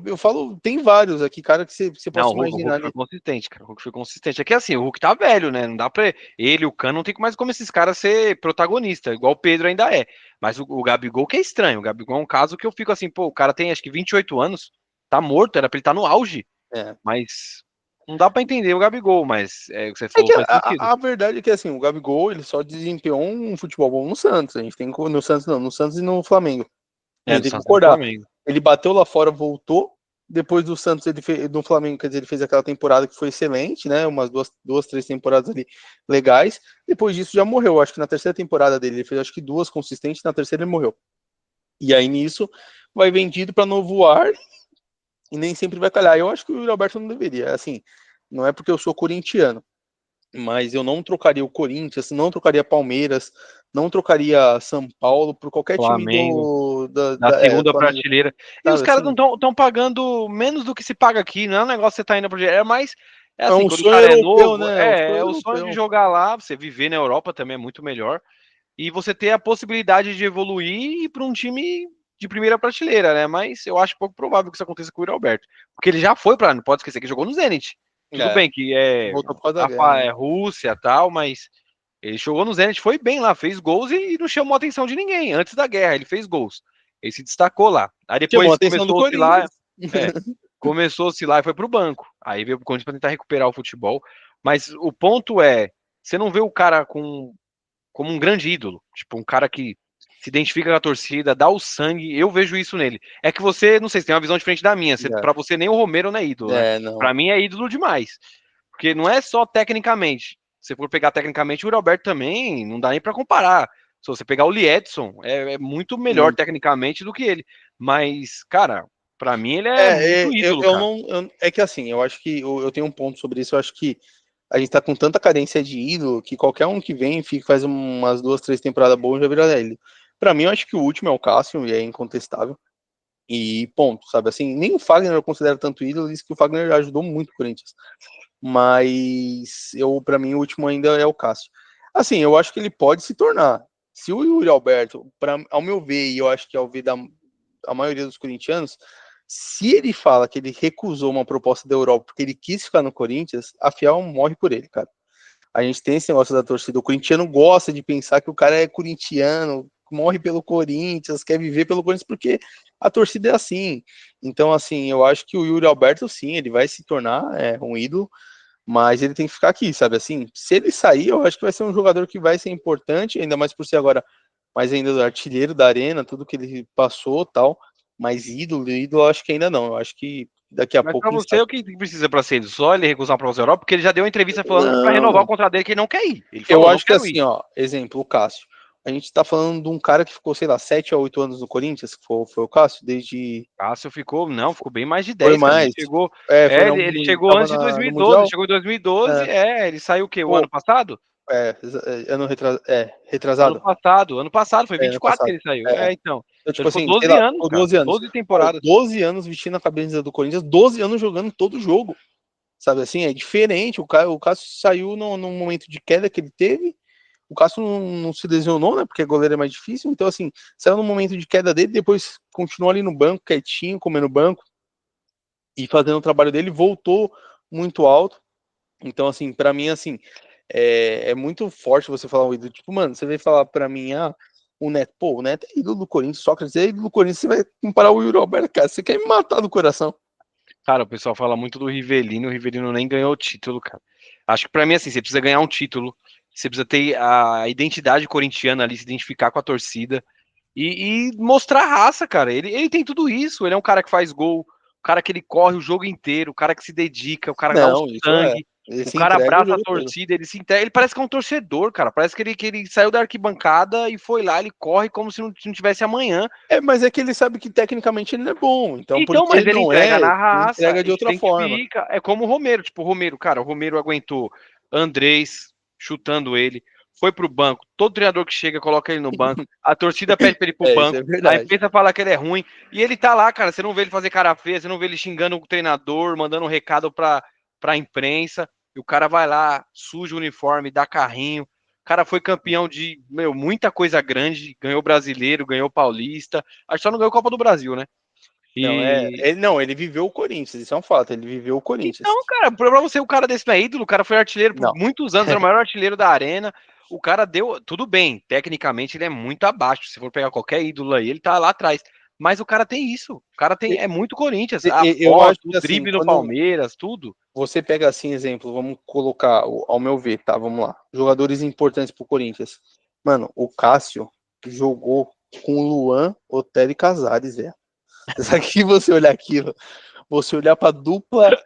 [SPEAKER 2] eu falo, tem vários aqui, cara, que você
[SPEAKER 1] Não,
[SPEAKER 2] possa
[SPEAKER 1] O
[SPEAKER 2] imaginar
[SPEAKER 1] Hulk foi
[SPEAKER 2] ali.
[SPEAKER 1] consistente, cara. O Hulk foi consistente. É que assim, o Hulk tá velho, né? Não dá pra. Ele, o Cano, não tem mais como esses caras ser protagonista, igual o Pedro ainda é. Mas o Gabigol que é estranho. O Gabigol é um caso que eu fico assim, pô, o cara tem acho que 28 anos, tá morto, era pra ele estar no auge.
[SPEAKER 2] É.
[SPEAKER 1] Mas não dá pra entender o Gabigol, mas o que você
[SPEAKER 2] É
[SPEAKER 1] falou
[SPEAKER 2] que
[SPEAKER 1] faz sentido.
[SPEAKER 2] a verdade é que assim, o Gabigol ele só desempenhou um futebol bom no Santos. A gente tem no Santos não, no Santos e no Flamengo. A
[SPEAKER 1] É,
[SPEAKER 2] gente
[SPEAKER 1] do
[SPEAKER 2] tem que
[SPEAKER 1] Santos e do
[SPEAKER 2] concordar.
[SPEAKER 1] Flamengo.
[SPEAKER 2] Ele bateu lá fora, voltou. Depois do Santos, ele fez, do Flamengo, quer dizer, ele fez aquela temporada que foi excelente, né? Umas duas, três temporadas ali legais. Depois disso já morreu. Acho que na terceira temporada dele, ele fez acho que duas consistentes, na terceira ele morreu. E aí nisso vai vendido para novo ar e nem sempre vai calhar. Eu acho que o Yuri Alberto não deveria. Assim, não é porque eu sou corintiano, mas eu não trocaria o Corinthians, não trocaria Palmeiras, não trocaria São Paulo por qualquer time
[SPEAKER 1] Flamengo, da
[SPEAKER 2] do
[SPEAKER 1] segunda
[SPEAKER 2] Flamengo,
[SPEAKER 1] prateleira. E os
[SPEAKER 2] sabe
[SPEAKER 1] caras não
[SPEAKER 2] assim?
[SPEAKER 1] estão pagando menos do que se paga aqui, não é um negócio que você tá indo pro dinheiro. É mais. É
[SPEAKER 2] É
[SPEAKER 1] assim,
[SPEAKER 2] um
[SPEAKER 1] quando o
[SPEAKER 2] sonho
[SPEAKER 1] cara é
[SPEAKER 2] europeu,
[SPEAKER 1] novo,
[SPEAKER 2] né? O
[SPEAKER 1] é
[SPEAKER 2] sonho
[SPEAKER 1] o sonho de
[SPEAKER 2] europeu.
[SPEAKER 1] jogar lá, você viver na Europa também é muito melhor. E você ter a possibilidade de evoluir e ir para um time de primeira prateleira, né? Mas eu acho pouco provável que isso aconteça com o Yuri Alberto. Porque ele já foi para, não pode esquecer que jogou no Zenit. Tudo
[SPEAKER 2] É,
[SPEAKER 1] bem que é,
[SPEAKER 2] voltou por causa da guerra, né?
[SPEAKER 1] É Rússia e tal, mas ele jogou no Zenit, foi bem lá, fez gols e não chamou a atenção de ninguém. Antes da guerra, ele fez gols. Ele se destacou lá. Aí
[SPEAKER 2] Chamou a
[SPEAKER 1] depois
[SPEAKER 2] atenção do
[SPEAKER 1] começou a oscilar,
[SPEAKER 2] Corinthians.
[SPEAKER 1] é, começou a oscilar e foi pro banco. Aí veio pro Corinthians para tentar recuperar o futebol. Mas o ponto é, você não vê o cara como um grande ídolo, tipo um cara que se identifica com a torcida, dá o sangue, eu vejo isso nele. É que você, não sei, você tem uma visão diferente da minha, para você nem o Romero não é ídolo, né?
[SPEAKER 2] Não.
[SPEAKER 1] Para mim é ídolo demais. Porque não é só tecnicamente. Se for pegar tecnicamente, o Roberto também não dá nem para comparar. Se você pegar o Liedson, é muito melhor
[SPEAKER 2] Muito.
[SPEAKER 1] tecnicamente do que ele. Mas, cara, para mim ele é muito ídolo,
[SPEAKER 2] Eu
[SPEAKER 1] cara.
[SPEAKER 2] não. É que assim, eu acho que eu tenho um ponto sobre isso. Eu acho que a gente tá com tanta carência de ídolo que qualquer um que vem fica, faz umas duas, três temporadas boas já vira ele. Pra mim, eu acho que o último é o Cássio, e é incontestável. E ponto, sabe? Assim, nem o Fagner eu considero tanto ídolo, diz que o Fagner ajudou muito o Corinthians. Mas para mim, o último ainda é o Cássio. Assim, eu acho que ele pode se tornar. Se o Yuri Alberto, ao meu ver, e eu acho que ao ver da a maioria dos corintianos, se ele fala que ele recusou uma proposta da Europa porque ele quis ficar no Corinthians, a Fiel morre por ele, cara. A gente tem esse negócio da torcida. O corintiano gosta de pensar que o cara é corintiano, morre pelo Corinthians, quer viver pelo Corinthians, porque a torcida é assim. Então, assim, eu acho que o Yuri Alberto, sim, ele vai se tornar um ídolo, mas ele tem que ficar aqui, sabe assim? Se ele sair, eu acho que vai ser um jogador que vai ser importante, ainda mais por ser agora mais ainda artilheiro da Arena, tudo que ele passou tal, mas ídolo, eu acho que ainda não, eu acho que daqui a
[SPEAKER 1] Mas
[SPEAKER 2] pouco,
[SPEAKER 1] pra
[SPEAKER 2] quem
[SPEAKER 1] você,
[SPEAKER 2] sabe.
[SPEAKER 1] o que precisa pra ser? Só ele recusar pra Europa? Porque ele já deu uma entrevista falando que pra renovar o
[SPEAKER 2] Não,
[SPEAKER 1] contrato dele que ele não quer ir. Ele
[SPEAKER 2] eu
[SPEAKER 1] falou, não
[SPEAKER 2] acho que
[SPEAKER 1] quero ir.
[SPEAKER 2] assim, ó, exemplo, o Cássio. A gente tá falando de um cara que ficou, sei lá, 7 a 8 anos no Corinthians, que foi o Cássio, desde.
[SPEAKER 1] Cássio ficou, não, ficou bem mais de
[SPEAKER 2] Foi
[SPEAKER 1] 10, cara. Ele
[SPEAKER 2] mais.
[SPEAKER 1] chegou,
[SPEAKER 2] Foi
[SPEAKER 1] ele chegou
[SPEAKER 2] tava
[SPEAKER 1] antes de
[SPEAKER 2] no
[SPEAKER 1] 2012,
[SPEAKER 2] Mundial?
[SPEAKER 1] chegou em 2012,
[SPEAKER 2] É,
[SPEAKER 1] ele saiu o quê? O ano
[SPEAKER 2] pô,
[SPEAKER 1] passado?
[SPEAKER 2] retrasado.
[SPEAKER 1] Ano passado, foi
[SPEAKER 2] Ano
[SPEAKER 1] 24 que
[SPEAKER 2] passado.
[SPEAKER 1] ele saiu.
[SPEAKER 2] É.
[SPEAKER 1] Então.
[SPEAKER 2] Então,
[SPEAKER 1] Então
[SPEAKER 2] tipo
[SPEAKER 1] ele ficou
[SPEAKER 2] assim, sei
[SPEAKER 1] 12
[SPEAKER 2] lá,
[SPEAKER 1] anos,
[SPEAKER 2] ficou
[SPEAKER 1] cara.
[SPEAKER 2] 12 anos.
[SPEAKER 1] 12
[SPEAKER 2] Pô,
[SPEAKER 1] temporadas.
[SPEAKER 2] 12 anos vestindo a camisa do Corinthians, 12 anos jogando todo jogo. Sabe assim, é diferente. O Cássio saiu no momento de queda que ele teve. O Cássio não se lesionou, né? Porque goleiro é mais difícil. Então, assim, saiu no momento de queda dele, depois continuou ali no banco, quietinho, comendo banco e fazendo o trabalho dele, voltou muito alto. Então, assim, pra mim, assim, é muito forte você falar o ídolo. Tipo, mano, você veio falar pra mim, o Neto, pô, o Neto é ídolo do Corinthians, Sócrates é ídolo do Corinthians, você vai comparar o Yuri Alberto, cara, você quer me matar do coração.
[SPEAKER 1] Cara, o pessoal fala muito do Rivelino, o Rivelino nem ganhou o título, cara. Acho que pra mim, assim, você precisa ganhar um título, você precisa ter a identidade corintiana ali, se identificar com a torcida e mostrar raça, cara. Ele tem tudo isso, ele é um cara que faz gol, o cara que ele corre o jogo inteiro, o cara que se dedica, o cara que dá o
[SPEAKER 2] Não, isso é.
[SPEAKER 1] sangue,
[SPEAKER 2] Ele
[SPEAKER 1] o
[SPEAKER 2] se
[SPEAKER 1] cara
[SPEAKER 2] entrega o
[SPEAKER 1] abraça a
[SPEAKER 2] jogo todo.
[SPEAKER 1] torcida, ele se entrega, ele parece que é um torcedor, cara. Parece que ele saiu da arquibancada e foi lá, ele corre como se não tivesse amanhã.
[SPEAKER 2] Mas é que ele sabe que tecnicamente ele não é bom. Então,
[SPEAKER 1] Então,
[SPEAKER 2] porque
[SPEAKER 1] mas
[SPEAKER 2] ele
[SPEAKER 1] ele
[SPEAKER 2] não
[SPEAKER 1] entrega
[SPEAKER 2] é,
[SPEAKER 1] na
[SPEAKER 2] ele
[SPEAKER 1] raça,
[SPEAKER 2] entrega de
[SPEAKER 1] ele se
[SPEAKER 2] outra forma.
[SPEAKER 1] identifica. É como o Romero, tipo, o Romero, cara, o Romero aguentou Andrés chutando ele, foi pro banco. Todo treinador que chega coloca ele no banco. A torcida pede pra ele ir pro
[SPEAKER 2] Isso é
[SPEAKER 1] banco. A
[SPEAKER 2] verdade.
[SPEAKER 1] imprensa fala que ele é ruim. E ele tá lá, cara. Você não vê ele fazer cara feia, você não vê ele xingando o treinador, mandando um recado pra imprensa. E o cara vai lá, suja o uniforme, dá carrinho. O cara foi campeão de, muita coisa grande. Ganhou brasileiro, ganhou paulista. Acho que só não ganhou Copa do Brasil, né?
[SPEAKER 2] Não,
[SPEAKER 1] E
[SPEAKER 2] ele viveu o Corinthians, isso é um fato, ele viveu o Corinthians.
[SPEAKER 1] então, cara, pra você, o cara desse não é ídolo, o cara foi artilheiro por
[SPEAKER 2] Não.
[SPEAKER 1] muitos anos, era o maior artilheiro da arena. O cara deu. Tudo bem, tecnicamente ele é muito abaixo. Se for pegar qualquer ídolo aí, ele tá lá atrás. Mas o cara tem isso. O cara tem. É muito Corinthians. A
[SPEAKER 2] Eu
[SPEAKER 1] foto,
[SPEAKER 2] acho
[SPEAKER 1] o
[SPEAKER 2] que assim,
[SPEAKER 1] drible no
[SPEAKER 2] quando
[SPEAKER 1] Palmeiras, tudo.
[SPEAKER 2] você pega assim, exemplo, vamos colocar, ao meu ver, tá? Vamos lá. Jogadores importantes pro Corinthians. Mano, o Cássio jogou com o Luan, Otero e Casares, velho. Só que você olhar aquilo, você olhar pra dupla,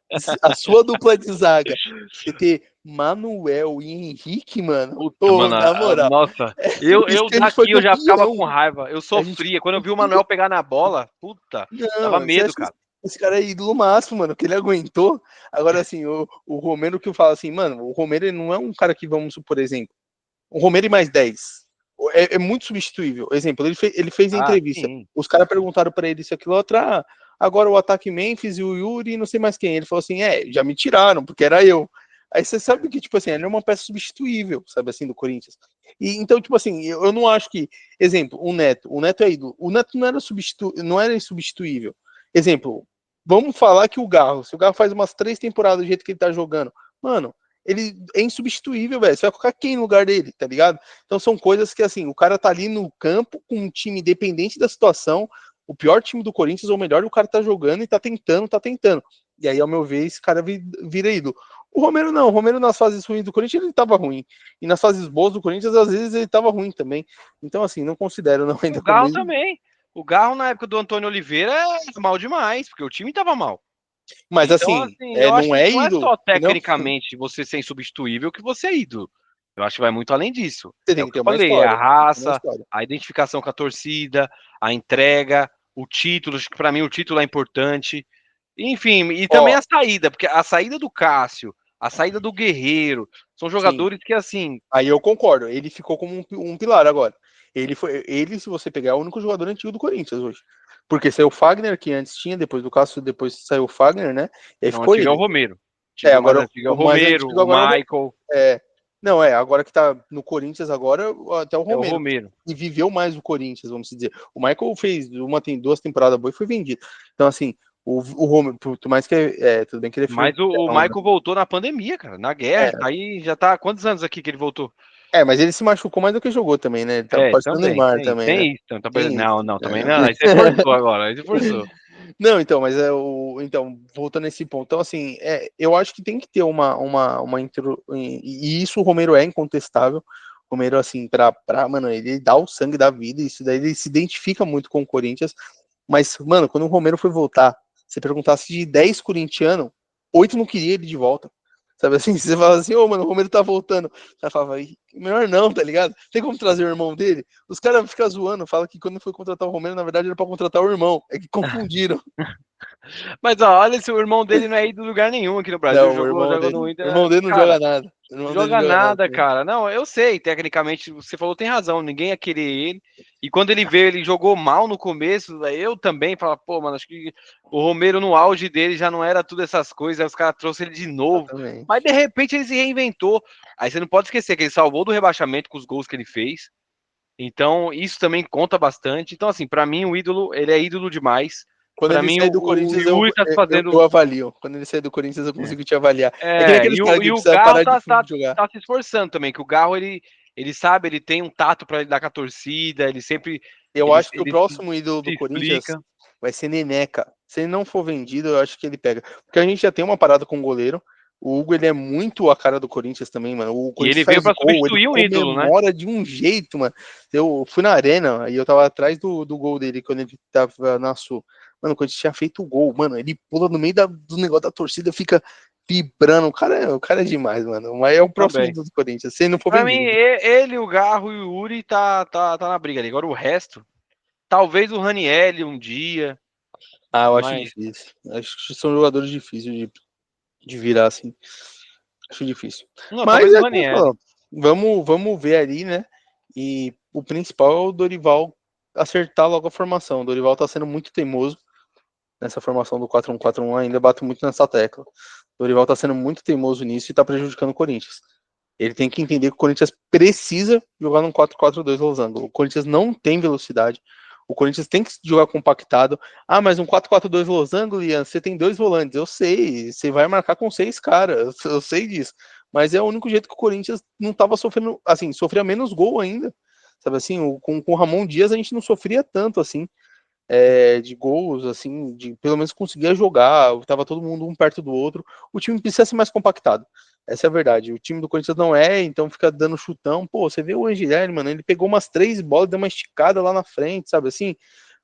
[SPEAKER 2] a sua dupla de zaga, você ter Manuel e Henrique, mano.
[SPEAKER 1] Puta,
[SPEAKER 2] Ô,
[SPEAKER 1] mano,
[SPEAKER 2] na moral,
[SPEAKER 1] nossa. Eu
[SPEAKER 2] isso que a gente foi
[SPEAKER 1] daqui eu já ficava
[SPEAKER 2] campeão.
[SPEAKER 1] com raiva. Eu
[SPEAKER 2] A gente
[SPEAKER 1] sofria. Quando eu
[SPEAKER 2] foi
[SPEAKER 1] vi o
[SPEAKER 2] campeão.
[SPEAKER 1] Manuel pegar na bola, puta, dava
[SPEAKER 2] Não, você
[SPEAKER 1] medo,
[SPEAKER 2] acha que
[SPEAKER 1] cara.
[SPEAKER 2] esse cara é ídolo máximo, mano, que ele aguentou. Agora, assim, o Romero que eu falo assim, mano, o Romero ele não é um cara que, vamos supor, exemplo, o Romero e mais 10 é muito substituível. Exemplo, ele fez a
[SPEAKER 1] Ah,
[SPEAKER 2] entrevista.
[SPEAKER 1] sim.
[SPEAKER 2] Os caras perguntaram para ele isso, aquilo, outra. Agora o ataque Memphis e o Yuri, não sei mais quem. Ele falou assim: já me tiraram, porque era eu. Aí você sabe que, tipo assim, ele é uma peça substituível, sabe assim, do Corinthians. E, então, tipo assim, eu não acho que. Exemplo, o Neto é ídolo. O Neto não era insubstituível. Exemplo, vamos falar que o Garro, se o Garro faz umas 3 temporadas do jeito que ele tá jogando, mano, ele é insubstituível, velho. Você vai colocar quem no lugar dele, tá ligado? Então são coisas que, assim, o cara tá ali no campo com um time dependente da situação, o pior time do Corinthians, ou melhor, o cara tá jogando e tá tentando, tá tentando. E aí, ao meu ver, esse cara vira ídolo. O Romero não, o Romero nas fases ruins do Corinthians ele tava ruim. E nas fases boas do Corinthians, às vezes, ele tava ruim também. Então, assim, não considero não
[SPEAKER 1] O
[SPEAKER 2] ainda como
[SPEAKER 1] Garro
[SPEAKER 2] ídolo.
[SPEAKER 1] também. O Garro, na época do Antônio Oliveira, era mal demais, porque o time tava mal.
[SPEAKER 2] Mas
[SPEAKER 1] Então,
[SPEAKER 2] assim,
[SPEAKER 1] assim, eu acho
[SPEAKER 2] não
[SPEAKER 1] que
[SPEAKER 2] é
[SPEAKER 1] não é
[SPEAKER 2] ídolo,
[SPEAKER 1] só
[SPEAKER 2] entendeu?
[SPEAKER 1] tecnicamente você ser insubstituível que você é ídolo. Eu acho que vai muito além disso.
[SPEAKER 2] Você
[SPEAKER 1] É
[SPEAKER 2] tem
[SPEAKER 1] o
[SPEAKER 2] que
[SPEAKER 1] que
[SPEAKER 2] ter
[SPEAKER 1] eu
[SPEAKER 2] uma
[SPEAKER 1] falei, é a
[SPEAKER 2] história. Tem que ter uma
[SPEAKER 1] raça,
[SPEAKER 2] história.
[SPEAKER 1] a identificação com a torcida, a entrega, o título. Acho que para mim o título é importante. Enfim, e também
[SPEAKER 2] Ó,
[SPEAKER 1] a saída, porque a saída do Cássio, a saída do Guerreiro, são
[SPEAKER 2] sim.
[SPEAKER 1] jogadores que, assim,
[SPEAKER 2] Aí eu concordo. Ele ficou como um pilar agora. Se você pegar, é o único jogador antigo do Corinthians hoje. Porque saiu o Fagner, que antes tinha, depois do Cássio, depois saiu o Fagner, né? E aí
[SPEAKER 1] não,
[SPEAKER 2] ficou
[SPEAKER 1] antigo é o
[SPEAKER 2] ele.
[SPEAKER 1] Romero. Antigo, mais
[SPEAKER 2] Agora
[SPEAKER 1] antigo é o
[SPEAKER 2] o mais
[SPEAKER 1] Romero,
[SPEAKER 2] antigo
[SPEAKER 1] o
[SPEAKER 2] agora é o
[SPEAKER 1] Michael,
[SPEAKER 2] é, não, agora que tá no Corinthians agora, até o
[SPEAKER 1] é o
[SPEAKER 2] Romero,
[SPEAKER 1] Romero.
[SPEAKER 2] que viveu mais o Corinthians, vamos dizer. O Michael fez tem 2 temporadas boas e foi vendido. Então, assim, o Romero, por mais que tudo bem que ele foi
[SPEAKER 1] Mas o
[SPEAKER 2] campeão, né?
[SPEAKER 1] Michael voltou na pandemia, cara, na guerra. Tá aí, já tá há quantos anos aqui que ele voltou?
[SPEAKER 2] Mas ele se machucou mais do que jogou também, né? Ele tá parecendo o
[SPEAKER 1] Também,
[SPEAKER 2] Neymar também, né?
[SPEAKER 1] tem isso. Então,
[SPEAKER 2] Tem isso.
[SPEAKER 1] não, também não. Aí você forçou agora, aí você forçou.
[SPEAKER 2] Não, então, mas então, voltando nesse ponto. Então, assim, eu acho que tem que ter e isso o Romero é incontestável. O Romero, assim, mano, ele dá o sangue da vida, isso daí ele se identifica muito com o Corinthians. Mas, mano, quando o Romero foi voltar, você perguntasse de 10 corintianos, 8 não queria ele de volta. Sabe assim? Você fala assim, ô, mano, o Romero tá voltando. O cara falava, melhor não, tá ligado? Tem como trazer o irmão dele? Os caras ficam zoando, falam que quando foi contratar o Romero, na verdade era pra contratar o irmão. É que confundiram.
[SPEAKER 1] Mas ó, olha, se o irmão dele não é ídolo de lugar nenhum aqui no Brasil,
[SPEAKER 2] Não, o
[SPEAKER 1] jogou,
[SPEAKER 2] irmão
[SPEAKER 1] jogou
[SPEAKER 2] dele.
[SPEAKER 1] no
[SPEAKER 2] O
[SPEAKER 1] Inter.
[SPEAKER 2] irmão dele não
[SPEAKER 1] Cara,
[SPEAKER 2] joga nada. O irmão dele não
[SPEAKER 1] joga
[SPEAKER 2] joga nada.
[SPEAKER 1] nada, cara. Não, eu sei, tecnicamente, você falou tem razão, ninguém ia querer ele. E quando ele veio, ele jogou mal no começo, aí eu também falo, pô, mano, acho que o Romero no auge dele já não era tudo essas coisas, aí os caras trouxeram ele de novo.
[SPEAKER 2] Exatamente.
[SPEAKER 1] Mas de repente ele se reinventou. Aí você não pode esquecer que ele salvou do rebaixamento com os gols que ele fez. Então, isso também conta bastante. Então, assim, pra mim, o ídolo, ele é ídolo demais.
[SPEAKER 2] Quando
[SPEAKER 1] Pra
[SPEAKER 2] ele
[SPEAKER 1] mim,
[SPEAKER 2] sair do
[SPEAKER 1] o
[SPEAKER 2] Corinthians,
[SPEAKER 1] Yuri tá fazendo.
[SPEAKER 2] eu avalio. Quando ele sair do Corinthians, eu
[SPEAKER 1] É,
[SPEAKER 2] consigo te avaliar. É que nem aqueles caras que
[SPEAKER 1] e o
[SPEAKER 2] precisam
[SPEAKER 1] Garro
[SPEAKER 2] parar de jogar.
[SPEAKER 1] tá se esforçando também, que o Garro, ele sabe, ele tem um tato pra lidar com a torcida, ele sempre.
[SPEAKER 2] Eu acho que o
[SPEAKER 1] Ele
[SPEAKER 2] próximo ídolo
[SPEAKER 1] se
[SPEAKER 2] do Corinthians
[SPEAKER 1] explica.
[SPEAKER 2] vai ser Neneca. Se ele não for vendido, eu acho que ele pega. Porque a gente já tem uma parada com o goleiro. O Hugo, ele é muito a cara do Corinthians também, mano. O
[SPEAKER 1] E ele
[SPEAKER 2] Corinthians
[SPEAKER 1] veio
[SPEAKER 2] faz
[SPEAKER 1] pra
[SPEAKER 2] gol, ele
[SPEAKER 1] substituir um ídolo, né?
[SPEAKER 2] comemora de um jeito, mano. Eu fui na arena e eu tava atrás do gol dele quando ele tava na Sul. Mano, quando ele tinha feito o gol, mano, ele pula no meio do negócio da torcida, fica vibrando. O cara é demais, mano. Mas é o próximo
[SPEAKER 1] Também.
[SPEAKER 2] ídolo do Corinthians, se ele não for
[SPEAKER 1] Pra mim,
[SPEAKER 2] vendido.
[SPEAKER 1] ele, o Garro e o Yuri tá na briga ali. Agora o resto, talvez o Ranielli um dia,
[SPEAKER 2] Eu acho
[SPEAKER 1] mas.
[SPEAKER 2] difícil. Acho que são jogadores difíceis de virar assim. Acho difícil.
[SPEAKER 1] Não,
[SPEAKER 2] Mas
[SPEAKER 1] talvez o
[SPEAKER 2] é como
[SPEAKER 1] Ranielli.
[SPEAKER 2] falou, vamos ver ali, né? E o principal é o Dorival acertar logo a formação. O Dorival tá sendo muito teimoso nessa formação do 4-1-4-1, ainda bato muito nessa tecla. O Dorival tá sendo muito teimoso nisso e tá prejudicando o Corinthians. Ele tem que entender que o Corinthians precisa jogar num 4-4-2 losango. O Corinthians não tem velocidade. O Corinthians tem que jogar compactado. Mas um 4-4-2 losango, Ian, você tem 2 volantes. Eu sei, você vai marcar com 6 caras. Eu sei disso. Mas é o único jeito que o Corinthians não estava sofrendo, assim, sofria menos gol ainda. Sabe assim, com o Ramon Dias a gente não sofria tanto assim de gols, assim, de pelo menos conseguia jogar, tava todo mundo um perto do outro. O time precisa ser mais compactado. Essa é a verdade. O time do Corinthians não é, então fica dando chutão. Pô, você vê o Angelini, mano, ele pegou umas 3 bolas, deu uma esticada lá na frente, sabe assim?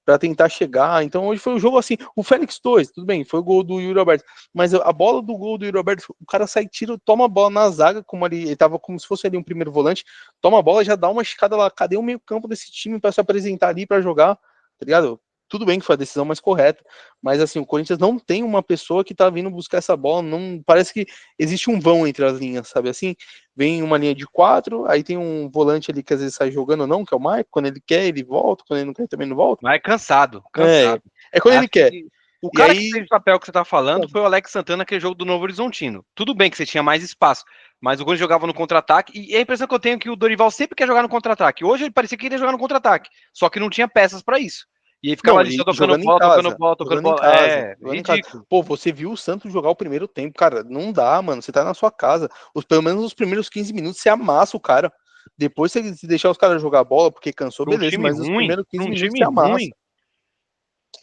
[SPEAKER 2] Pra tentar chegar. Então hoje foi um jogo assim. O Félix 2, tudo bem, foi o gol do Yuri Alberto. Mas a bola do gol do Yuri Alberto, o cara sai, tira, toma a bola na zaga, como ele tava como se fosse ali um primeiro volante, toma a bola, já dá uma esticada lá. Cadê o meio-campo desse time para se apresentar ali para jogar? Tá ligado? Tudo bem que foi a decisão mais correta, mas assim, o Corinthians não tem uma pessoa que tá vindo buscar essa bola, não parece que existe um vão entre as linhas, sabe assim? Vem uma linha de 4, aí tem um volante ali que às vezes sai jogando ou não, que é o Mike, quando ele quer, ele volta, quando ele não quer, também não volta.
[SPEAKER 1] Mas cansado,
[SPEAKER 2] É,
[SPEAKER 1] cansado.
[SPEAKER 2] é quando ele
[SPEAKER 1] Acho
[SPEAKER 2] quer.
[SPEAKER 1] que o
[SPEAKER 2] E
[SPEAKER 1] cara que
[SPEAKER 2] aí,
[SPEAKER 1] fez o papel que você tá falando foi o Alex Santana, aquele jogo do Novo Horizontino. Tudo bem que você tinha mais espaço, mas o Corinthians jogava no contra-ataque, e a impressão que eu tenho é que o Dorival sempre quer jogar no contra-ataque. Hoje ele parecia que queria jogar no contra-ataque, só que não tinha peças pra isso. E aí ficava
[SPEAKER 2] não,
[SPEAKER 1] ali só
[SPEAKER 2] e
[SPEAKER 1] tocando
[SPEAKER 2] jogando em
[SPEAKER 1] bola, tocando
[SPEAKER 2] casa,
[SPEAKER 1] bola, tocando
[SPEAKER 2] jogando em
[SPEAKER 1] bola.
[SPEAKER 2] casa,
[SPEAKER 1] É,
[SPEAKER 2] jogando em casa.
[SPEAKER 1] ridículo.
[SPEAKER 2] Pô, você viu o Santos jogar o primeiro tempo, cara, não dá, mano, você tá na sua casa, pelo menos os primeiros 15 minutos você amassa o cara. Depois você deixar os caras jogar bola porque cansou, beleza, mas os primeiros
[SPEAKER 1] Pra
[SPEAKER 2] 15
[SPEAKER 1] um
[SPEAKER 2] minutos
[SPEAKER 1] time
[SPEAKER 2] você amassa.
[SPEAKER 1] ruim,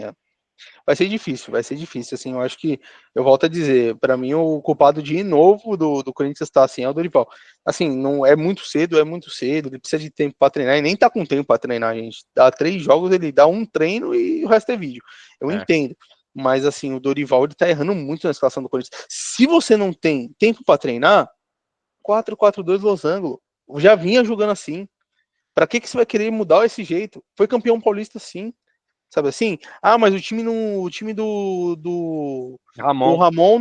[SPEAKER 2] É. Vai ser difícil, assim, eu acho que, eu volto a dizer, para mim o culpado de novo do Corinthians tá assim, é o Dorival. Assim, não é muito cedo, ele precisa de tempo para treinar, e nem tá com tempo para treinar, gente. Dá 3 jogos, ele dá um treino e o resto é vídeo. Eu
[SPEAKER 1] é.
[SPEAKER 2] entendo, mas assim, o Dorival, ele tá errando muito na escalação do Corinthians. Se você não tem tempo para treinar, 4-4-2 losango, já vinha jogando assim. Para que você vai querer mudar esse jeito? Foi campeão paulista sim. Sabe assim? Mas o time do
[SPEAKER 1] Ramon.
[SPEAKER 2] Ramon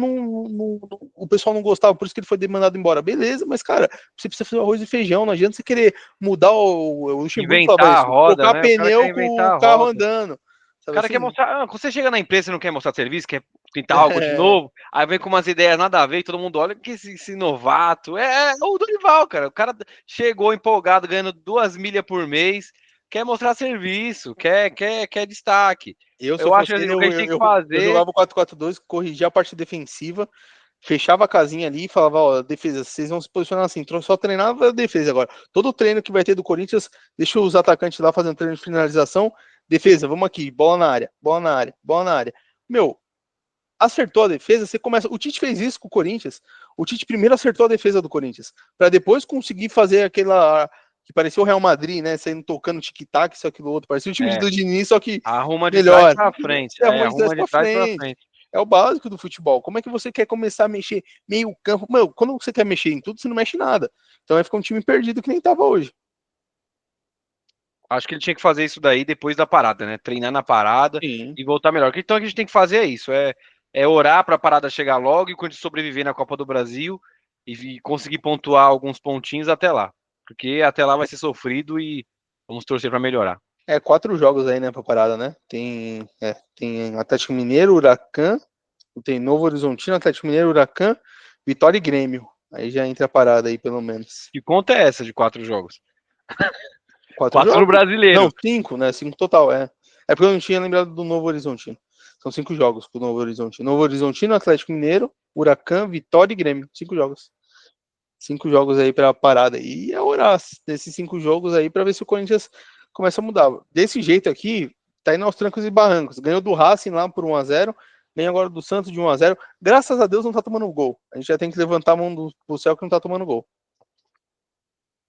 [SPEAKER 2] o pessoal não gostava, por isso que ele foi demandado embora. Beleza, mas cara, você precisa fazer arroz e feijão, não adianta você querer mudar o Luxemburgo falava
[SPEAKER 1] Inventar a
[SPEAKER 2] isso,
[SPEAKER 1] roda,
[SPEAKER 2] trocar
[SPEAKER 1] né? O cara quer
[SPEAKER 2] pneu com
[SPEAKER 1] inventar
[SPEAKER 2] o
[SPEAKER 1] a
[SPEAKER 2] carro
[SPEAKER 1] roda.
[SPEAKER 2] andando.
[SPEAKER 1] O
[SPEAKER 2] Sabe
[SPEAKER 1] cara quer
[SPEAKER 2] assim?
[SPEAKER 1] mostrar. Quando você chega na empresa e não quer mostrar serviço, quer tentar algo de novo, aí vem com umas ideias nada a ver e todo mundo olha que esse novato. É o Dorival, cara. O cara chegou empolgado, ganhando 2 milhas por mês, quer mostrar serviço, quer destaque.
[SPEAKER 2] Eu, se eu
[SPEAKER 1] Eu acho
[SPEAKER 2] fosse
[SPEAKER 1] que
[SPEAKER 2] ele,
[SPEAKER 1] o que a gente tem que
[SPEAKER 2] eu
[SPEAKER 1] fazer.
[SPEAKER 2] jogava o 4-4-2, corrigia a parte defensiva, fechava a casinha ali e falava, ó, defesa, vocês vão se posicionar assim, só treinava a defesa agora. Todo treino que vai ter do Corinthians, deixa os atacantes lá fazendo treino de finalização, defesa, vamos aqui, bola na área, bola na área, bola na área. Meu, acertou a defesa, você começa. O Tite fez isso com o Corinthians. O Tite primeiro acertou a defesa do Corinthians, para depois conseguir fazer aquela que parecia o Real Madrid, né? Saindo tocando tic-tac, isso, aquilo, outro. Parecia o time
[SPEAKER 1] É,
[SPEAKER 2] do Diniz, só que
[SPEAKER 1] arruma de trás
[SPEAKER 2] melhor.
[SPEAKER 1] pra frente.
[SPEAKER 2] É,
[SPEAKER 1] É,
[SPEAKER 2] arruma de trás
[SPEAKER 1] arruma de
[SPEAKER 2] para
[SPEAKER 1] trás pra
[SPEAKER 2] frente.
[SPEAKER 1] frente.
[SPEAKER 2] É o básico do futebol. Como é que você quer começar a mexer meio campo? Meu, quando você quer mexer em tudo, você não mexe em nada. Então vai ficar um time perdido que nem tava hoje.
[SPEAKER 1] Acho que ele tinha que fazer isso daí depois da parada, né? Treinar na parada
[SPEAKER 2] Sim.
[SPEAKER 1] e voltar melhor. Então o que a gente tem que fazer é isso, é orar para a parada chegar logo e quando sobreviver na Copa do Brasil e conseguir pontuar alguns pontinhos até lá. Porque até lá vai ser sofrido e vamos torcer para melhorar.
[SPEAKER 2] É 4 jogos aí, né, pra parada, né? Tem Atlético Mineiro, Huracan, tem Novo Horizontino, Atlético Mineiro, Huracan, Vitória e Grêmio. Aí já entra a parada aí, pelo menos.
[SPEAKER 1] Que conta é essa de 4 jogos?
[SPEAKER 2] Quatro
[SPEAKER 1] Quatro no
[SPEAKER 2] jogos? Não,
[SPEAKER 1] brasileiro.
[SPEAKER 2] 5, né? 5 total, é. É porque eu não tinha lembrado do Novo Horizontino. São 5 jogos pro Novo Horizontino. Novo Horizontino, Atlético Mineiro, Huracan, Vitória e Grêmio. 5 jogos. 5 jogos aí pra parada. E é orar desses 5 jogos aí pra ver se o Corinthians começa a mudar. Desse jeito aqui, tá indo aos trancos e barrancos. Ganhou do Racing lá por 1-0. Ganhou agora do Santos de 1-0. Graças a Deus não tá tomando gol. A gente já tem que levantar a mão pro céu que não tá tomando gol.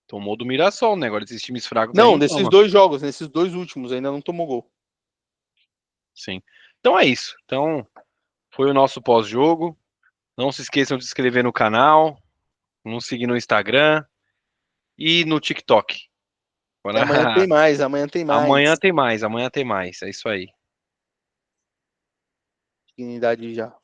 [SPEAKER 1] Tomou do Mirassol, né? Agora esses times fracos aí
[SPEAKER 2] Não,
[SPEAKER 1] não
[SPEAKER 2] desses
[SPEAKER 1] toma.
[SPEAKER 2] 2 jogos, nesses 2 últimos, ainda não tomou gol.
[SPEAKER 1] Sim. Então é isso. Então foi o nosso pós-jogo. Não se esqueçam de se inscrever no canal, nos seguir no Instagram e no TikTok.
[SPEAKER 2] E amanhã tem
[SPEAKER 1] Bora.
[SPEAKER 2] mais, amanhã tem
[SPEAKER 1] Amanhã
[SPEAKER 2] mais.
[SPEAKER 1] tem mais, amanhã tem mais. É isso aí.
[SPEAKER 2] Dignidade já.